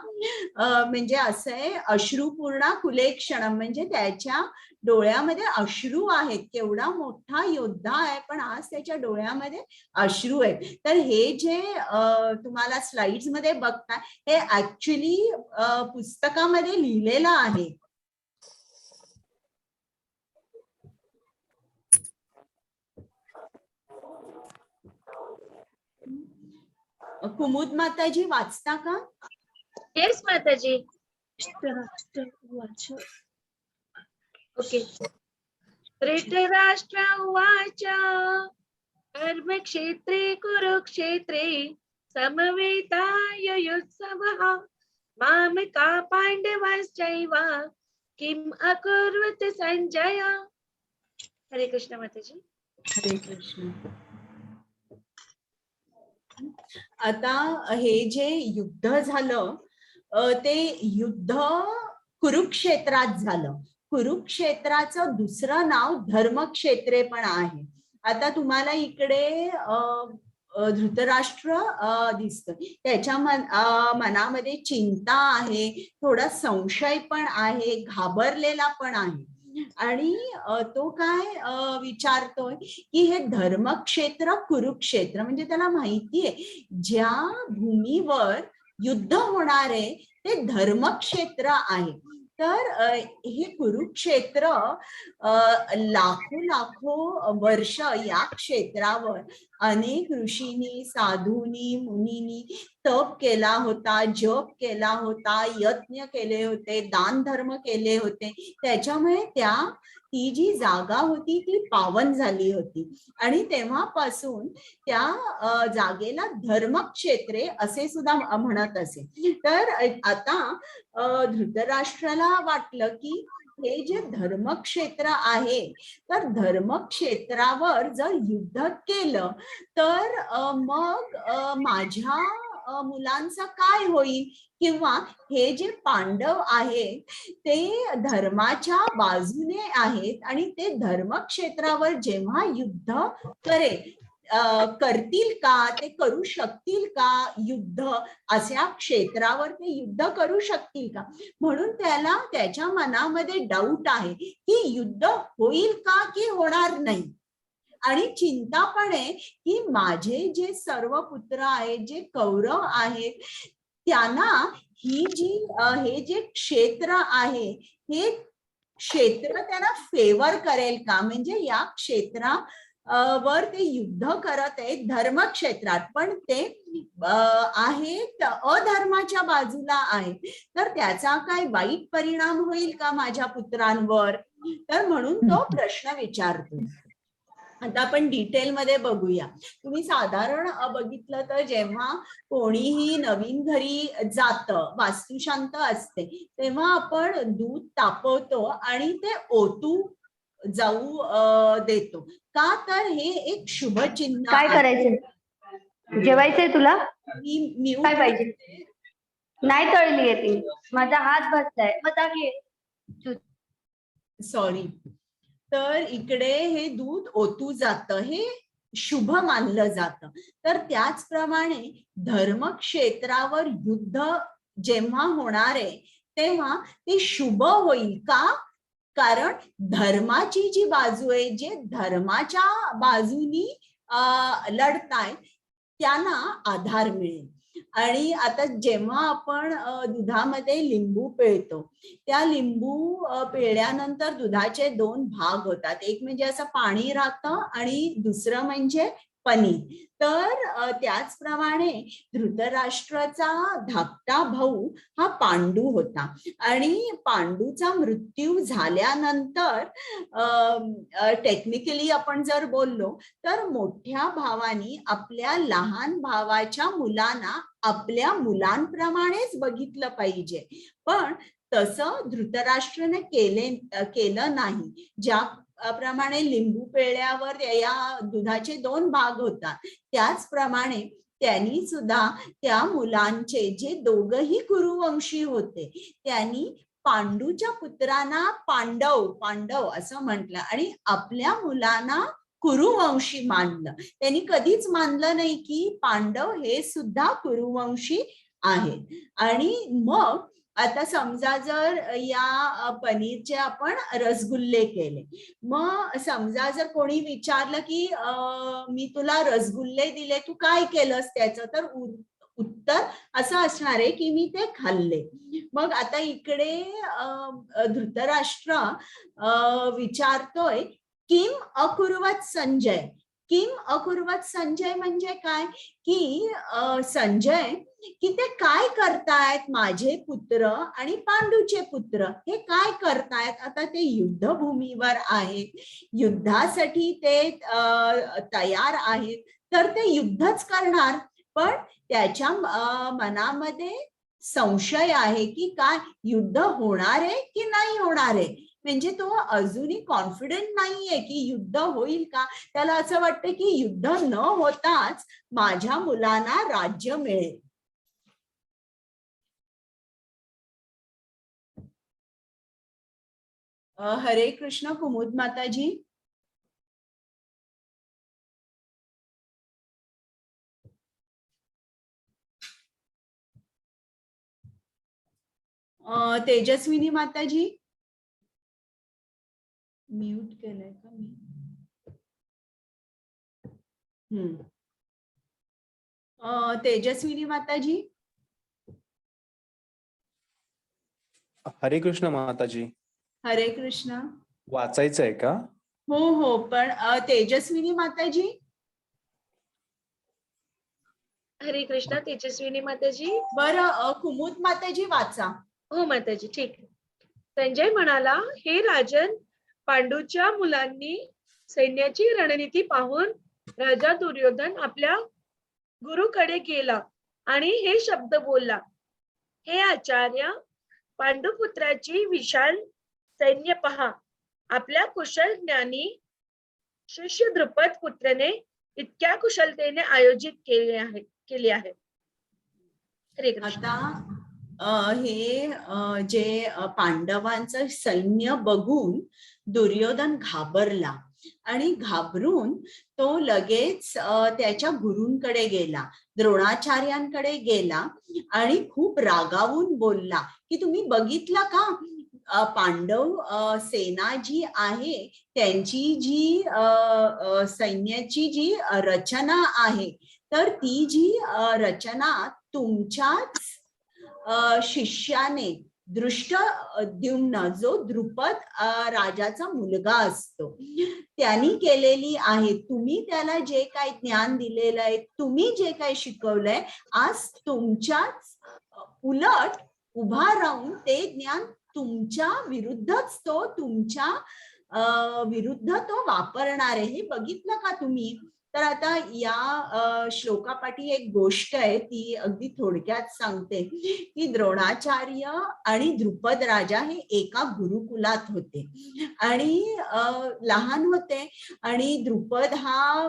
म्हणजे असं आहे, अश्रुपूर्णा कुलेक्षणम, म्हणजे त्याच्या डोळ्यामध्ये अश्रू आहेत. केवढा मोठा योद्धा आहे, पण आज त्याच्या डोळ्यामध्ये अश्रू आहेत. तर हे जे तुम्हाला स्लाइड्स मध्ये बघता, हे ऍक्च्युली पुस्तकामध्ये लिहिलेलं आहे. कुमुद माताजी, वाचता का? येस माताजी. ओके. धृतराष्ट्र उवाच कर्मक्षेत्रे कुरुक्षेत्रे समवेतायुयुत्सवः मामका पांडवाश्चैव किम अकुर्वत संजय. हरे कृष्ण माताजी. हरे कृष्ण. आता हे जे युद्ध झालं ते युद्ध कुरुक्षेत्रात झालं. कुरुक्षेत्राचं दुसरं नाव धर्मक्षेत्रे पण आहे. आता तुम्हाला इकडे धृतराष्ट्र दिसतोय, त्याच्या मनामध्ये चिंता आहे, थोडा संशय पण आहे, घाबरलेला पण आहे. आणि तो काय विचारतोय की हे धर्मक्षेत्र कुरुक्षेत्र म्हणजे त्याला माहितीये ज्या भूमीवर युद्ध होणार आहे ते धर्मक्षेत्र आहे. तर हे कुरुक्षेत्र लाखो वर्ष या क्षेत्रावर अनेक ऋषींनी, साधूंनी, मुनींनी तप केला होता, जप केला होता, यज्ञ केले होते, दान धर्म केले होते. त्याच्यामुळे ती जी जागा होती ती पावन झाली होती आणि तेव्हापासून त्या जागेला धर्मक्षेत्रे असे सुद्धा म्हणत असे. तर आता धृतराष्ट्राला वाटलं की हे जे धर्मक्षेत्र आहे तर धर्मक्षेत्रावर जर युद्ध केलं तर मग माझ्या मुलांचं काय होईल, किंवा हे जे पांडव आहेत ते धर्माच्या बाजूने आहेत आणि ते धर्मक्षेत्रावर जेव्हा युद्ध करतील का, ते करू शकतील का युद्ध, अशा क्षेत्रावर ते युद्ध करू शकतील का, म्हणून त्याच्या मनामध्ये डाऊट आहे की युद्ध होईल का की होणार नाही. आणि चिंता पण आहे की माझे जे सर्व पुत्र आहेत, जे कौरव आहेत, त्यांना हे जे क्षेत्र आहे हे क्षेत्र त्यांना फेवर करेल का, म्हणजे या क्षेत्रावर ते युद्ध करत आहेत धर्मक्षेत्रात पण ते आहेत अधर्माच्या बाजूला आहेत, तर त्याचा काय वाईट परिणाम होईल का माझ्या पुत्रांवर. तर म्हणून तो प्रश्न विचारतो. आता आपण डिटेल मध्ये बघूया. तुम्ही साधारण बघितलं तर जेव्हा कोणीही नवीन घरी जातं, वास्तुशांत असते, तेव्हा आपण दूध तापवतो आणि ते ओतू जाऊ देतो का, तर हे एक शुभ चिन्ह. काय करायचंय? जेवायचंय तुला? मी काय पाहिजे? नाही तळली आहे ती, माझा हात बसलाय. मग सॉरी. तर इकडे हे दूध ओतू जातं, हे शुभ मानलं जातं. तर त्याचप्रमाणे धर्मक्षेत्रावर युद्ध जेव्हा होणार आहे तेव्हा ते शुभ होईल का, कारण धर्माची जी बाजू आहे, जे धर्माच्या बाजूनी लढताय त्यांना आधार मिळेल. आणि आता जेव्हा आपण दुधामध्ये लिंबू पिळतो, त्या लिंबू पिळल्यानंतर दुधाचे 2 भाग होतात, एक म्हणजे असं पाणी राहतं आणि दुसरं म्हणजे पनीर. तर त्याचप्रमाणे धृतराष्ट्राचा धाकटा भाऊ हा पांडू होता आणि पांडूचा मृत्यू झाल्यानंतर टेक्निकली आपण जर बोललो तर मोठ्या भावानी आपल्या लहान भावाच्या मुलांना आपल्या मुलांप्रमाणेच बघितलं पाहिजे, पण तसं धृतराष्ट्राने केलं नाही. ज्याप्रमाणे लिंबू पिळल्यावर या दुधाचे 2 भाग होतात, त्याचप्रमाणे त्यांनी सुद्धा त्या मुलांचे, जे दोघही कुरुवंशी होते, त्यांनी पांडूच्या पुत्रांना पांडव असं म्हटलं आणि आपल्या मुलांना कुरुवंशी मानलं. त्यांनी कधीच मानलं नाही की पांडव हे सुद्धा कुरुवंशी आहेत. आणि मग आता समजा जर या पनीरचे आपण रसगुल्ले केले, मग समजा जर कोणी विचारलं की मी तुला रसगुल्ले दिले, तू काय केलंस त्याचं, तर उत्तर असं असणार आहे की मी ते खाल्ले. मग आता इकडे धृतराष्ट्र विचारतोय किम अकुर्वत संजय, किम अकुर्वत संजय म्हणजे काय की संजय की ते काय करतायत माझे पुत्र आणि पांडूचे पुत्र हे काय करतायत. आता ते युद्धभूमीवर आहेत, युद्धासाठी ते तयार आहेत, तर ते युद्धच करणार. पण त्याच्या मनामध्ये संशय आहे की काय युद्ध होणार आहे की नाही होणार आहे. म्हणजे तो अजूनही कॉन्फिडेंट नाहीये की युद्ध होईल का. त्याला असं वाटतं की युद्ध न होताच माझ्या मुलांना राज्य मिळेल. हरे कृष्ण कुमुद माताजी. तेजस्विनी माताजी म्यूट केलंय का मी. तेजस्विनी माताजी. हरे कृष्ण माताजी. हरे कृष्ण. वाचायचं आहे का? हो हो, पण तेजस्विनी माताजी. हरे कृष्ण तेजस्विनी माताजी. बरं कुमुद माताजी वाचा. हो माताजी, ठीक. संजय म्हणाला, हे राजन, पांडूच्या मुलांनी सैन्याची रणनीती पाहून राजा दुर्योधन आपल्या गुरुकडे गेला आणि हे शब्द बोलला, हे आचार्य, पांडुपुत्राची विशाल सैन्य पहा. आपल्या कुशल ज्ञानी शिष्य द्रुपद पुत्राने इतक्या कुशलतेने आयोजित केले आहे. हरे कृष्ण. आता हे जे पांडवांचं सैन्य बघून दुर्योधन घाबरला आणि घाबरून तो लगेच त्याच्या गुरूंकडे गेला, द्रोणाचार्यांकडे गेला आणि खूप रागावून बोलला की तुम्ही बघितला का पांडव सेना जी आहे त्यांची जी सैन्याची जी रचना आहे, तर ती जी रचना तुमच्याच शिष्याने दृष्टद्युम्न जो द्रुपद राजाचा मुलगा असतो त्यांनी केलेली आहे. तुम्ही त्याला जे काही ज्ञान दिलेलं आहे, तुम्ही जे काही शिकवलंय, आज तुमच्याच उलट उभा राहून ते ज्ञान तुमच्या विरुद्धच तो तुमच्या विरुद्ध तो वापरणार आहे. हे बघितलं का तुम्ही. तर आता या श्लोकापाठी एक गोष्ट आहे, ती अगदी थोडक्यात सांगते की द्रोणाचार्य आणि द्रुपद राजा हे एका गुरुकुलात होते आणि लहान होते आणि द्रुपद हा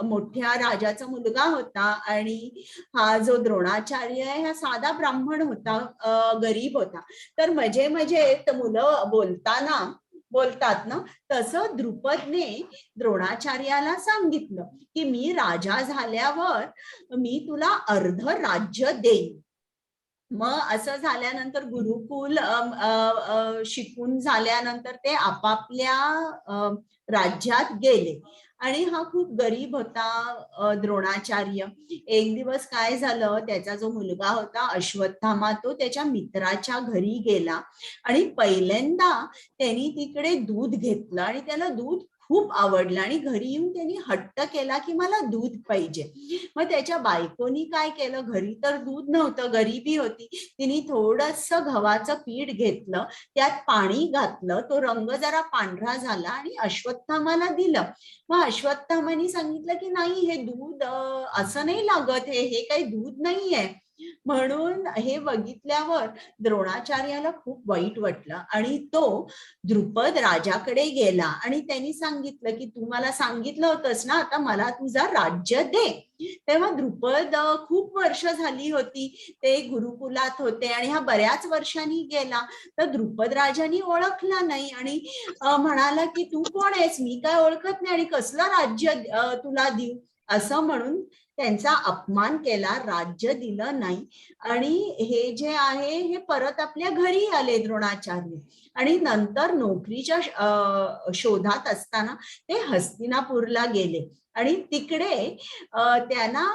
मोठ्या राजाचा मुलगा होता आणि हा जो द्रोणाचार्य आहे हा साधा ब्राह्मण होता, गरीब होता. तर मजे मुलं बोलतात ना, तसं द्रुपदने द्रोणाचार्याला सांगितलं की मी राजा झाल्यावर मी तुला अर्ध राज्य देईन. मग असं झाल्यानंतर गुरुकुल शिकून झाल्यानंतर ते आपापल्या राज्यात गेले आणि हा खूप गरीब होता द्रोणाचार्य. एक दिवस काय झालं, त्याचा जो मुलगा होता अश्वत्थामा, तो त्याच्या मित्राच्या घरी गेला आणि पहिल्यांदा त्यांनी तिकडे दूध घेतलं आणि त्याला दूध खूप आवडलं आणि घरी येऊन त्यांनी हट्ट केला की मला दूध पाहिजे. मग त्याच्या बायकोनी काय केलं, घरी तर दूध नव्हतं, गरिबी होती, तिने थोडंसं गव्हाचं पीठ घेतलं, त्यात पाणी घातलं, तो रंग जरा पांढरा झाला आणि अश्वत्थामाला दिलं. मग अश्वत्थामाने सांगितलं की नाही, हे दूध असं नाही लागत, हे काही दूध नाहीये. म्हणून हे बघितल्यावर द्रोणाचार्याला खूप वाईट वाटलं आणि तो द्रुपद राजाकडे गेला आणि त्यांनी सांगितलं की तू मला सांगितलं होतंस ना, आता मला तुझा राज्य दे. तेव्हा द्रुपद खूप वर्ष झाली होती, ते गुरुकुलात होते आणि हा बऱ्याच वर्षांनी गेला. तर द्रुपद राजानी ओळखला नाही आणि म्हणाला की तू कोण आहेस, मी काय ओळखत नाही आणि कसलं राज्य तुला देऊ, असं म्हणून त्यांचा अपमान केला, राज्य दिलं नाही. आणि हे जे आहे हे परत आपल्या घरी आले द्रोणाचार्य आणि नंतर नोकरीच्या शोधात असताना ते हस्तिनापूरला गेले आणि तिकडे त्यांना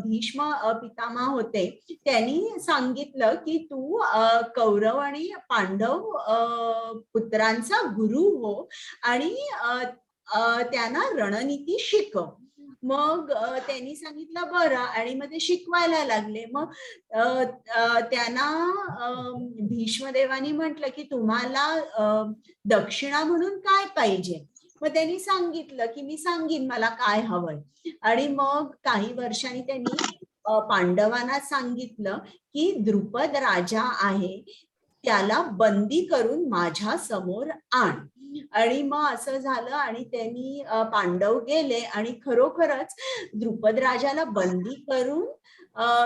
भीष्म पितामह होते, त्यांनी सांगितलं की तू कौरव आणि पांडव पुत्रांचा गुरु हो आणि त्यांना रणनीती शिकव. मग त्यांनी सांगितलं बरं, आणि मग ते शिकवायला लागले. मग त्यांना भीष्मदेवानी म्हटलं की तुम्हाला दक्षिणा म्हणून काय पाहिजे. मग त्यांनी सांगितलं की मी सांगीन मला काय हवंय. आणि मग काही वर्षांनी त्यांनी पांडवांना सांगितलं की द्रुपद राजा आहे, त्याला बंदी करून माझ्या समोर आण. आणि मग असं झालं आणि त्यांनी पांडव गेले आणि खरोखरच द्रुपद राजाला बंदी करून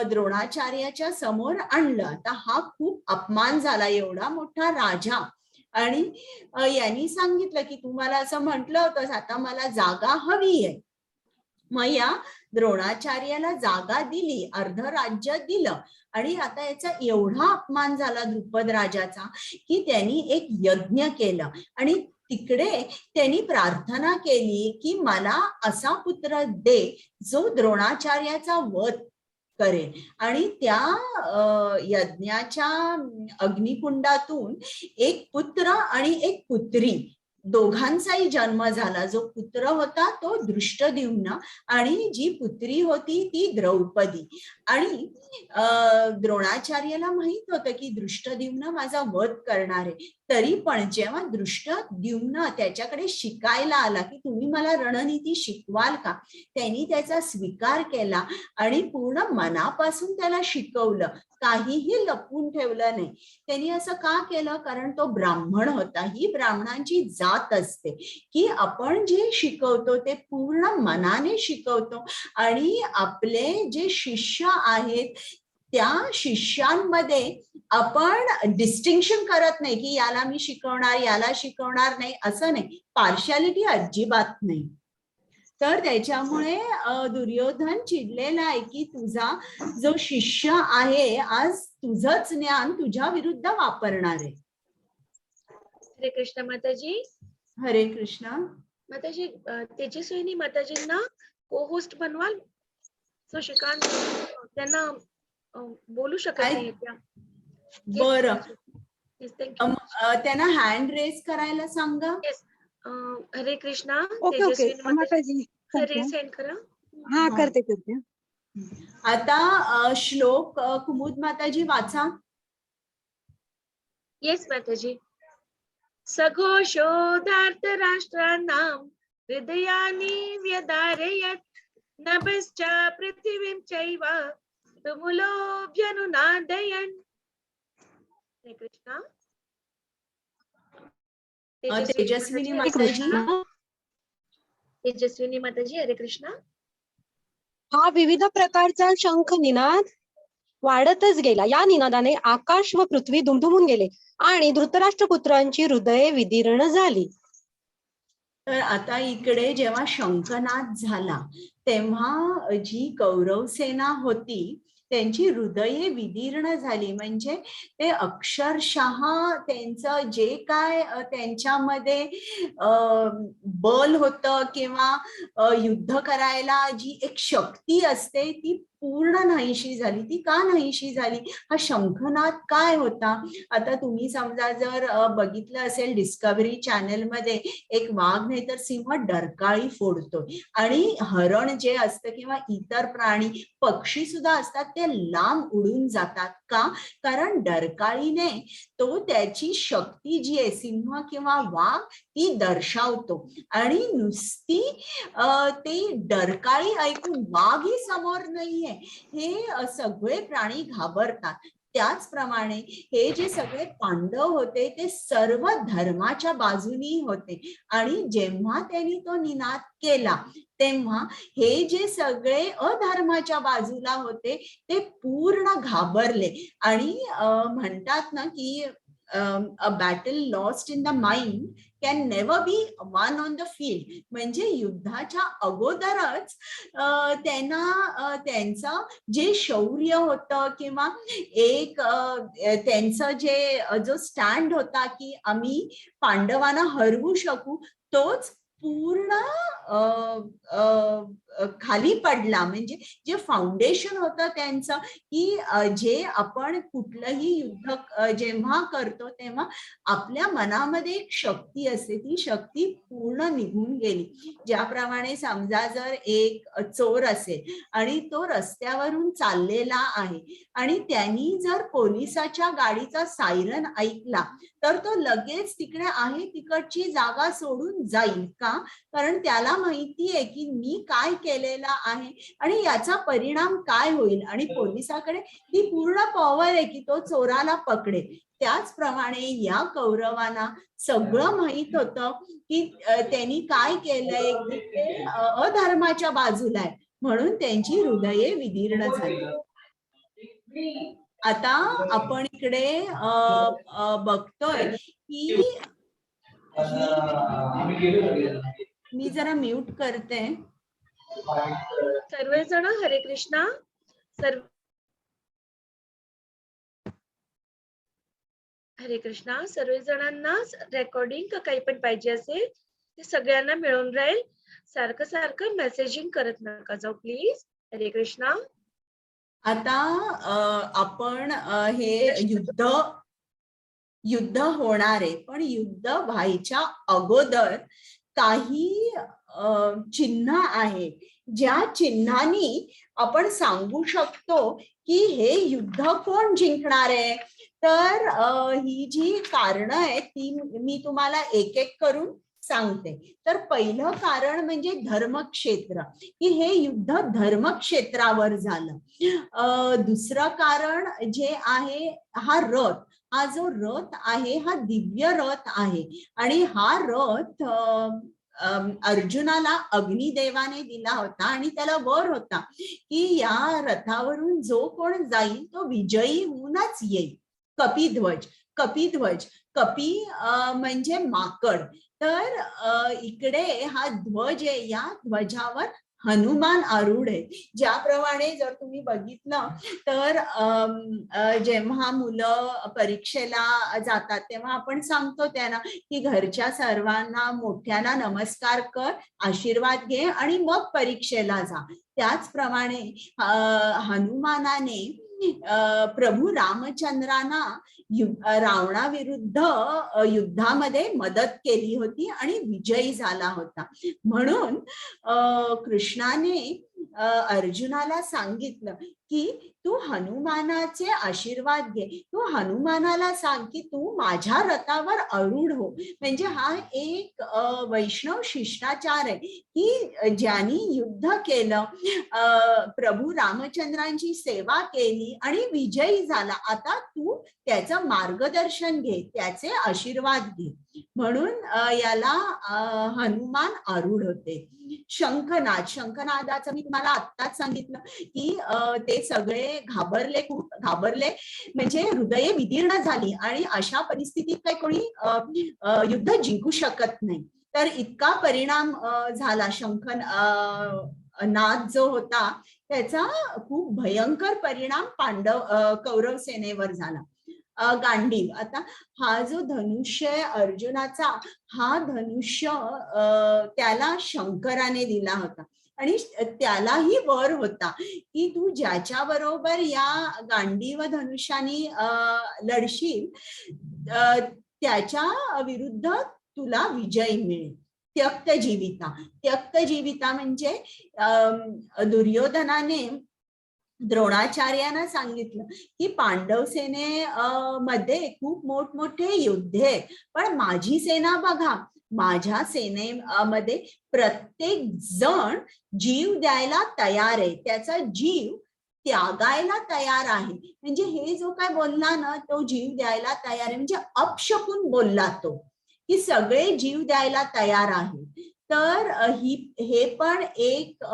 द्रोणाचार्याच्या समोर आणलं. आता हा खूप अपमान झाला, एवढा मोठा राजा. आणि यांनी सांगितलं की तुम्हाला असं म्हटलं होतं, आता मला जागा हवी आहे. मग या द्रोणाचार्याला जागा दिली, अर्ध राज्य दिलं. आणि आता याचा एवढा अपमान झाला द्रुपद राजाचा की त्यांनी एक यज्ञ केलं आणि तिकडे त्यांनी प्रार्थना केली की मला असा पुत्र दे जो द्रोणाचार्याचा वध करेल. आणि त्या यज्ञाच्या अग्निकुंडातून एक पुत्र आणि एक पुत्री दोघांचाही जन्म झाला. जो पुत्र होता तो दृष्टद्युम्न आणि जी पुत्री होती ती द्रौपदी. आणि द्रोणाचार्याला माहित होतं की दृष्टद्युम्न माझा वध करणार आहे. तरी पण जेव्हा दृष्टद्युम्न त्याच्याकडे शिकायला आला की तुम्ही मला रणनीती शिकवाल का, त्यांनी त्याचा स्वीकार केला आणि पूर्ण मनापासून त्याला शिकवलं, काहीही लपवून ठेवलं नाही. त्यांनी असं का केलं, कारण तो ब्राह्मण होता. ही ब्राह्मणांची जात असते की आपण जे शिकवतो ते पूर्ण मनाने शिकवतो. आणि आपले जे शिष्य आहेत त्या शिष्यांमध्ये आपण डिस्टिंक्शन करत नाही की याला मी शिकवणार याला शिकवणार नाही, असं नाही. पार्शालिटी अजिबात नाही. तर त्याच्यामुळे दुर्योधन चिडलेला आहे की तुझा जो शिष्य आहे आज तुझंच ज्ञान तुझ्या विरुद्ध वापरणार आहे. हरे कृष्ण माताजी. हरे कृष्ण माताजी, तेजस्विनी माताजींना को होस्ट बनवाल. सो श्रीकांत त्यांना बोलू शकत नाही त्या. बरं, Yes, thank you. त्यांना हँड रेज करायला सांगा. हरे कृष्णा. ओके ओके माताजी सेंड करा. हा करते करते. आता श्लोक कुमुद माताजी वाचा. येस माताजी. सघोषोधार्थ राष्ट्राणां हृदयानि व्यधारयत् नभश्च पृथिवीं चैव तुमुलोऽभ्यनुनादयन्. हरे कृष्णा. तेजस्विनी माताजी. तेजस्विनी माताजी. हरे कृष्णा. हा विविध प्रकारचा शंख निनाद वाढतच गेला. या निनादाने आकाश व पृथ्वी दुमदुमून गेले आणि धृतराष्ट्रपुत्रांची हृदये विदीर्ण झाली. तर आता इकडे जेव्हा शंखनाद झाला तेव्हा जी कौरव सेना होती त्यांची हृदये विदीर्ण झाली. म्हणजे ते अक्षरशः त्यांचं जे काय त्यांच्यामध्ये बल होतं किंवा युद्ध करायला जी एक शक्ती असते ती पूर्ण नाहीशी झाली. ती का नाहीशी झाली, हा शंखनाद काय होता. आता तुम्ही समजा जर बघितलं असेल डिस्कव्हरी चॅनल मध्ये एक वाघ नाही तर सिंह डरकाळी फोडतोय आणि हरण जे असतं किंवा इतर प्राणी पक्षी सुद्धा असतात ते लांब उडून जातात. का, कारण डरकाळीने तो त्याची शक्ती जी आहे सिंह किंवा वाघ ती दर्शवतो. आणि नुसती ते डरकाळी ऐकून वाघही समोर नाहीये हे सगळे प्राणी घाबरतात. त्याचप्रमाणे हे जे सगळे पांडव होते ते सर्व धर्माच्या बाजूनी होते आणि जेव्हा त्यांनी तो निनाद केला तेव्हा हे जे सगळे अधर्माच्या बाजूला होते ते पूर्ण घाबरले. आणि म्हणतात ना की a battle lost in the mind can never be won on the field. म्हणजे युद्धाच्या अगोदरच त्यांना त्यांचं जे शौर्य होतं किंवा एक त्यांचं जे जो स्टँड होता की आम्ही पांडवांना हरवू शकू तोच पूर्ण खाली पडला. म्हणजे जे फाउंडेशन होतं त्यांचं, की जे आपण कुठलंही युद्ध जेव्हा करतो तेव्हा आपल्या मनामध्ये एक शक्ती असते, ती शक्ती पूर्ण निघून गेली. ज्याप्रमाणे समजा जर एक चोर असेल आणि तो रस्त्यावरून चाललेला आहे आणि त्यांनी जर पोलिसाच्या गाडीचा सायरन ऐकला तर तो लगेच तिकडे आहे तिकडची जागा सोडून जाईल का? कारण त्याला माहिती आहे की मी काय केलेला आहे आणि याचा परिणाम काय होईल, आणि पोलिसाकडे ती पूर्ण पॉवर आहे की तो चोराला पकडेल. त्याचप्रमाणे या कौरवांना सगळं माहित होतं की त्यांनी काय केलंय, की ते अधर्माच्या बाजूला आहे, म्हणून त्यांची हृदये विदीर्ण झाली. आता आपण इकडे बघतोय की मी जरा म्यूट करते. सर्वजण हरे कृष्णा. हरे कृष्णा. सर्वजणांना रेकॉर्डिंग काही पण पाहिजे असेल ते सगळ्यांना मिळून राहील. सारखं सारखं मेसेजिंग करत नका जाऊ प्लीज. हरे कृष्णा. आता आपण हे युद्ध होणार आहे, पण युद्ध व्हायच्या अगोदर काही चिन्ह आहे, ज्या चिन्हांनी आपण सांगू शकतो की हे युद्ध कोण जिंकणार आहे. तर ही जी कारणं आहेत ती मी तुम्हाला एक एक करून सांगते. तर पहिलं कारण म्हणजे धर्मक्षेत्र, की हे युद्ध धर्मक्षेत्रावर झालं. दुसरं कारण जे आहे हा रथ, हा जो रथ आहे हा दिव्य रथ आहे आणि हा रथ अर्जुनाला अग्निदेवाने दिला होता आणि त्याला वर होता की या रथावरून जो कोण जाईल तो विजयी होऊनच येईल. कपिध्वज, कपिध्वज, कपी म्हणजे माकड. तर इकडे हा ध्वज आहे, या ध्वजावर हनुमान आरूढ आहे. ज्याप्रमाणे जर तुम्ही बघितलं तर जेव्हा मुलं परीक्षेला जातात तेव्हा आपण सांगतो त्यांना की घरच्या सर्वांना मोठ्यांना नमस्कार कर, आशीर्वाद घे आणि मग परीक्षेला जा. त्याचप्रमाणे हनुमानाने प्रभू रामचंद्रांना रावणाविरुद्ध युद्धामध्ये मदत केली होती आणि विजयी झाला होता. म्हणून कृष्णाने अर्जुनाला सांगितलं की तू हनुमानाचे आशीर्वाद घे, तू हनुमानाला सांग की तू माझ्या रथावर आरूढ हो. म्हणजे हा एक वैष्णव शिष्टाचार आहे की ज्यांनी युद्ध केलं, प्रभू रामचंद्रांची सेवा केली आणि विजयी झाला, आता तू त्याचं मार्गदर्शन घे, त्याचे आशीर्वाद घे. म्हणून याला हनुमान आरूढ होते. शंखनाद, शंखनादाचं मी तुम्हाला आत्ताच सांगितलं की ते सगळे घाबरले, खूप घाबरले, म्हणजे हृदये विदीर्ण झाली आणि अशा परिस्थितीत काही कोणी युद्ध जिंकू शकत नाही. तर इतका परिणाम झाला. नाद जो होता त्याचा खूप भयंकर परिणाम कौरव सेनेवर झाला. गांडीव, आता हा जो धनुष्य आहे अर्जुनाचा, हा धनुष्य त्याला शंकराने दिला होता आणि त्यालाही वर होता की तू ज्याच्या बरोबर या गांडीव धनुष्याने लढशील त्याच्या विरुद्ध तुला विजय मिळेल. त्यक्त जीविता, त्यक्त जीविता म्हणजे दुर्योधनाने द्रोणाचार्यांना सांगितलं की पांडव सेने मध्ये खूप मोठमोठे योद्धे आहेत, पण माझी सेना बघा, माझ्या सेनेमध्ये प्रत्येक जण जीव द्यायला तयार आहे, त्याचा जीव त्यागायला तयार आहे. म्हणजे हे जो काय बोलला ना, तो जीव द्यायला तयार आहे म्हणजे अपशकुन बोलला तो, की सगळे जीव द्यायला तयार आहे. तर हे पण एक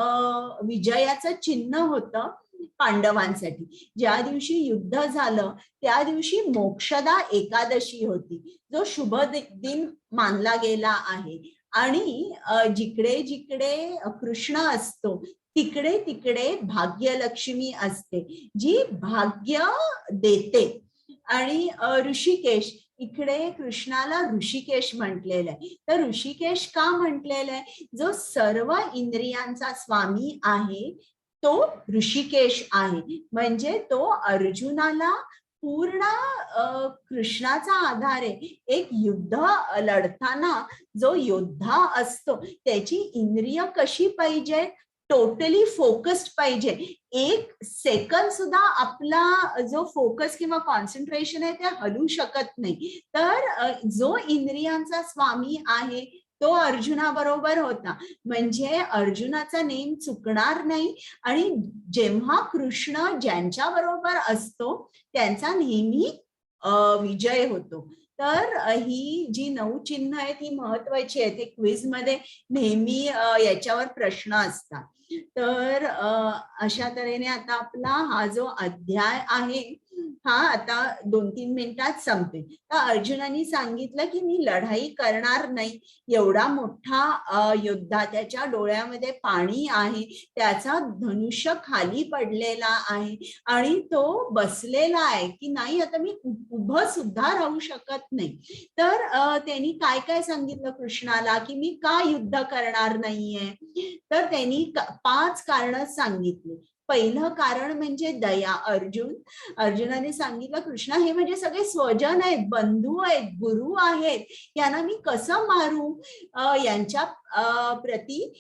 विजयाचं चिन्ह होतं पांडवांसाठी. ज्या दिवशी युद्ध झालं त्या दिवशी मोक्षदा एकादशी होती, जो शुभ दिन मानला गेला आहे. आणि जिकडे जिकडे कृष्ण असतो तिकडे तिकडे भाग्यलक्ष्मी असते, जी भाग्य देते. आणि ऋषिकेश, इकडे कृष्णाला ऋषिकेश म्हटलेलं आहे. तर ऋषिकेश का म्हटलेलं आहे? जो सर्व इंद्रियांचा स्वामी आहे तो ऋषिकेश आहे. म्हणजे तो अर्जुनाला पूर्ण कृष्णाचा आधार आहे. एक युद्ध लढताना जो योद्धा असतो त्याची इंद्रिय कशी पाहिजे? टोटली फोकस्ड पाहिजे. एक सेकंद सुद्धा आपला जो फोकस किंवा कॉन्सन्ट्रेशन आहे ते हलू शकत नाही. तर जो इंद्रियांचा स्वामी आहे तो अर्जुनाबरोबर होता. म्हणजे अर्जुनाचा नेम चुकणार नाही. आणि जेव्हा कृष्ण ज्यांच्या बरोबर असतो त्यांचा नेहमी विजय होतो. तर ही जी 9 चिन्ह आहेत ही महत्वाची आहेत. क्विज मध्ये नेहमी याच्यावर प्रश्न असतात. तर अशा तऱ्हेने आता आपला हा जो अध्याय आहे हा आता 2-3 मिनिटात संपेल. तर अर्जुनाने सांगितलं की मी लढाई करणार नाही. एवढा मोठा योद्धा, त्याच्या डोळ्यामध्ये पाणी आहे, त्याचा धनुष्य खाली पडलेला आहे आणि तो बसलेला आहे की नाही आता मी उभं सुद्धा राहू शकत नाही. तर त्यांनी काय काय सांगितलं कृष्णाला की मी का युद्ध करणार नाहीये? तर त्यांनी 5 कारणं सांगितली. पहिलं कारण म्हणजे दया. अर्जुनाने सांगितलं कृष्णा हे म्हणजे सगळे स्वजन आहेत, बंधू आहेत, गुरु आहेत, यांना मी कसं मारू? यांच्या प्रती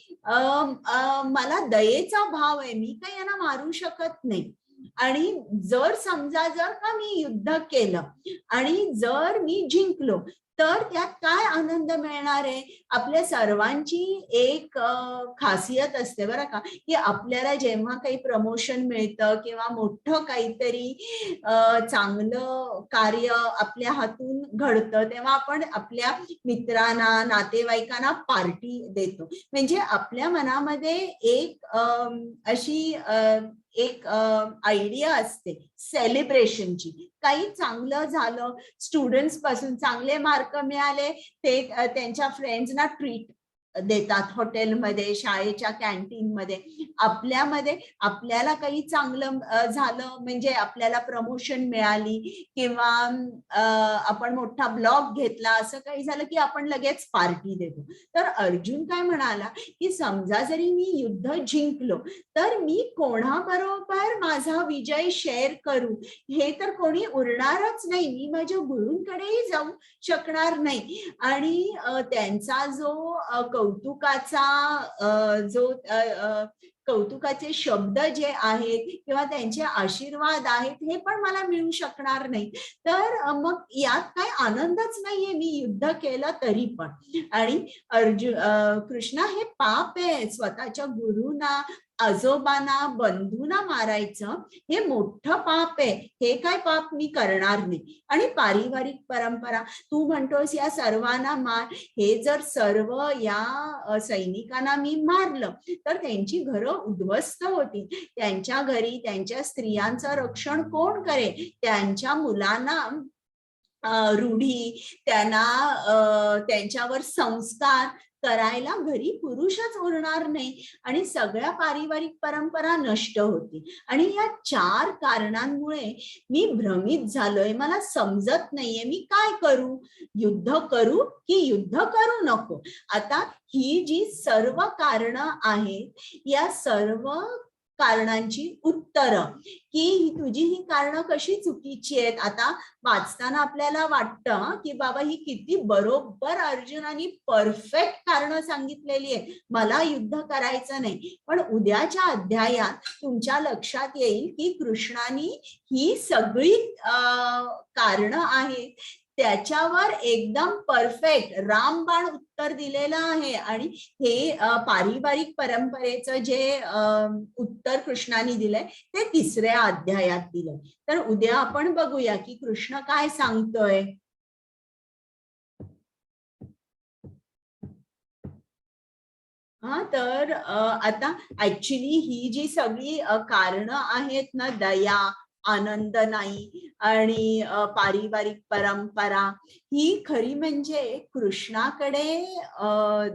मला दयेचा भाव आहे, मी काही यांना मारू शकत नाही. आणि जर समजा जर का मी युद्ध केलं आणि जर मी जिंकलो तर त्यात काय आनंद मिळणार आहे? आपल्या सर्वांची एक खासियत असते बरं का, की आपल्याला जेव्हा काही प्रमोशन मिळतं किंवा मोठं काहीतरी चांगलं कार्य आपल्या हातून घडतं तेव्हा आपण आपल्या मित्रांना, नातेवाईकांना पार्टी देतो. म्हणजे आपल्या मनामध्ये एक अशी एक आयडिया असते सेलिब्रेशनची. काही चांगलं झालं, स्टुडंट्स पासून चांगले मार्क मिळाले ते त्यांच्या फ्रेंड्सना ट्रीट देतात हॉटेलमध्ये, शाळेच्या कॅन्टीन मध्ये. आपल्याला काही चांगलं झालं म्हणजे आपल्याला प्रमोशन मिळाली किंवा आपण मोठा ब्लॉग घेतला, असं काही झालं की आपण लगेच पार्टी देतो. तर अर्जुन काय म्हणाला की समजा जरी मी युद्ध जिंकलो तर मी कोणाबरोबर माझा विजय शेअर करू हे तर कोणी उरणारच नाही. मी माझ्या गुरूंकडेही जाऊ शकणार नाही. आणि त्यांचा जो कौतुकाचे शब्द जे आहेत किंवा त्यांचे आशीर्वाद आहेत हे पण मला मिळू शकणार नाही. तर मग यात काय आनंदच नाहीये मी युद्ध केलं तरी पण. आणि कृष्णा हे पाप आहे, स्वतःच्या गुरुना, आजोबांना, बंधूंना मारायचं हे मोठं पाप आहे. हे काय पाप मी करणार नाही. आणि पारिवारिक परंपरा तू म्हणतोस या सर्वांना मार, हे जर सर्व या सैनिकांना मी मारलं तर त्यांची घरं उद्ध्वस्त होतील. त्यांच्या घरी त्यांच्या स्त्रियांचं रक्षण कोण करेल? त्यांच्या मुलांना रूढी, त्यांच्यावर संस्कार करायला घरी पुरुषच उरणार नाही आणि सगळ्या पारिवारिक परंपरा नष्ट होतील. आणि या 4 कारणांमुळे मी भ्रमित झालोय, मला समजत नाहीये मी काय करू? युद्ध करू की युद्ध करू नको? आता ही जी सर्व कारणं आहेत या सर्व कारणांची उत्तरं की तुझी ही कारणं कशी चुकीची आहेत. आता वाचताना आपल्याला वाटतं की बाबा ही किती बरोबर अर्जुनाने परफेक्ट कारणं सांगितलेली आहेत, मला युद्ध करायचं नाही. पण उद्याच्या अध्यायात तुमच्या लक्षात येईल की कृष्णाने ही सगळी कारणं आहेत त्याच्यावर एकदम परफेक्ट रामबाण उत्तर दिलेलं आहे. आणि हे पारिवारिक परंपरेचं जे उत्तर कृष्णाने दिलंय ते 3ऱ्या अध्यायात दिलंय. तर उद्या आपण बघूया की कृष्ण काय सांगतोय. तर आता ऍक्च्युली ही जी सगळी कारणं आहेत ना, दया, आनंद नाही आणि पारिवारिक परंपरा, ही खरी म्हणजे कृष्णाकडे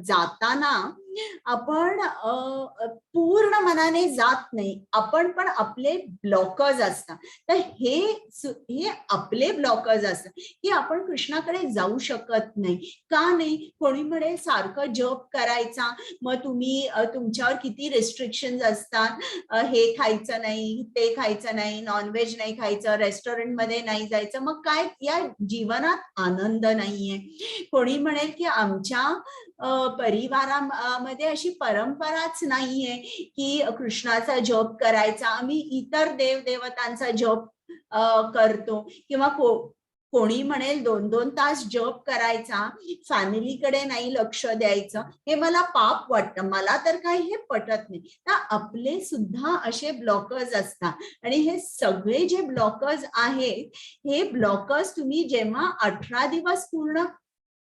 जाताना आपण पूर्ण मनाने जात नाही, आपण पण आपले ब्लॉकर्स असतात. तर हे आपले ब्लॉकर्स असतात की आपण कृष्णाकडे जाऊ शकत नाही. का नाही? कोणी म्हणे सारखं जप करायचा, मग तुम्ही तुमच्यावर किती रिस्ट्रिक्शन असतात, हे खायचं नाही, ते खायचं नाही, नॉनव्हेज नाही खायचं, रेस्टॉरंट मध्ये नाही जायचं, मग काय या जीवनात आनंद नाहीये. कोणी म्हणेल की आमच्या परिवारामध्ये अशी परंपराच नाहीये की कृष्णाचा जप करायचा, आम्ही इतर देवदेवतांचा जप करतो. किंवा कोणी म्हणेल 2-2 तास जप करायचा, फॅमिलीकडे नाही लक्ष द्यायचं, हे मला पाप वाटतं, मला तर काही हे पटत नाही. तर आपले सुद्धा असे ब्लॉकर्स असतात आणि हे सगळे जे ब्लॉकर्स आहेत, हे ब्लॉकर्स तुम्ही जेव्हा 18 दिवस पूर्ण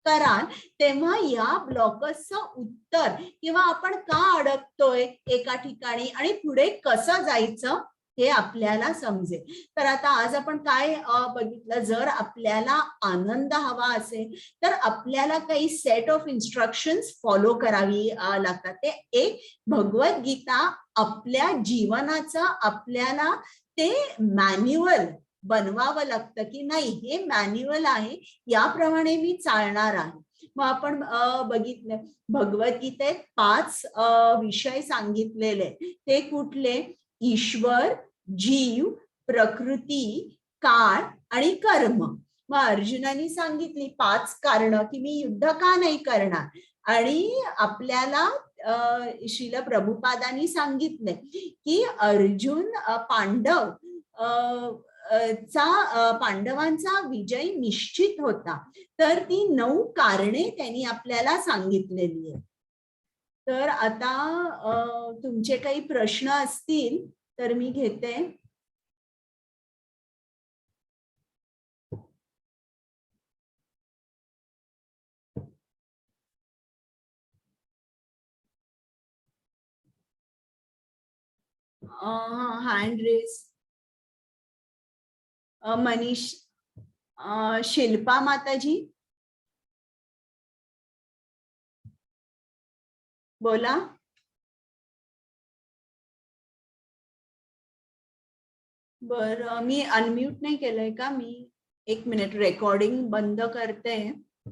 कराल तेव्हा या ब्लॉकर्सचं उत्तर किंवा आपण का अडकतोय एका ठिकाणी आणि पुढे कसं जायचं हे आपल्याला समजेल. तर आता आज आपण काय बघितलं, जर आपल्याला आनंद हवा असेल तर आपल्याला काही सेट ऑफ इन्स्ट्रक्शन्स फॉलो करावी लागतात. ते एक भगवद्गीता आपल्या जीवनाचं आपल्याला ते मॅन्युअल बनवावं लागतं की नाही, हे मॅन्युअल आहे, याप्रमाणे मी चालणार आहे. मग आपण बघितलं भगवद्गीतेत 5 विषय सांगितलेले, ते कुठले? ईश्वर, जीव, प्रकृती, काळ आणि कर्म. मग अर्जुनाने सांगितली 5 कारणं की मी युद्ध का नाही करणार. आणि आपल्याला श्रील प्रभुपादांनी सांगितले की अर्जुन पांडव पांडवांचा विजय निश्चित होता. तर ती 9 कारणे त्यांनी आपल्याला सांगितलेली आहेत. तर आता तुमचे काही प्रश्न असतील तर मी घेते. Hand race. मनीष, शिल्पा माताजी बोला. बरं, मी अनम्यूट नाही केलंय का? मी 1 मिनिट रेकॉर्डिंग बंद करते.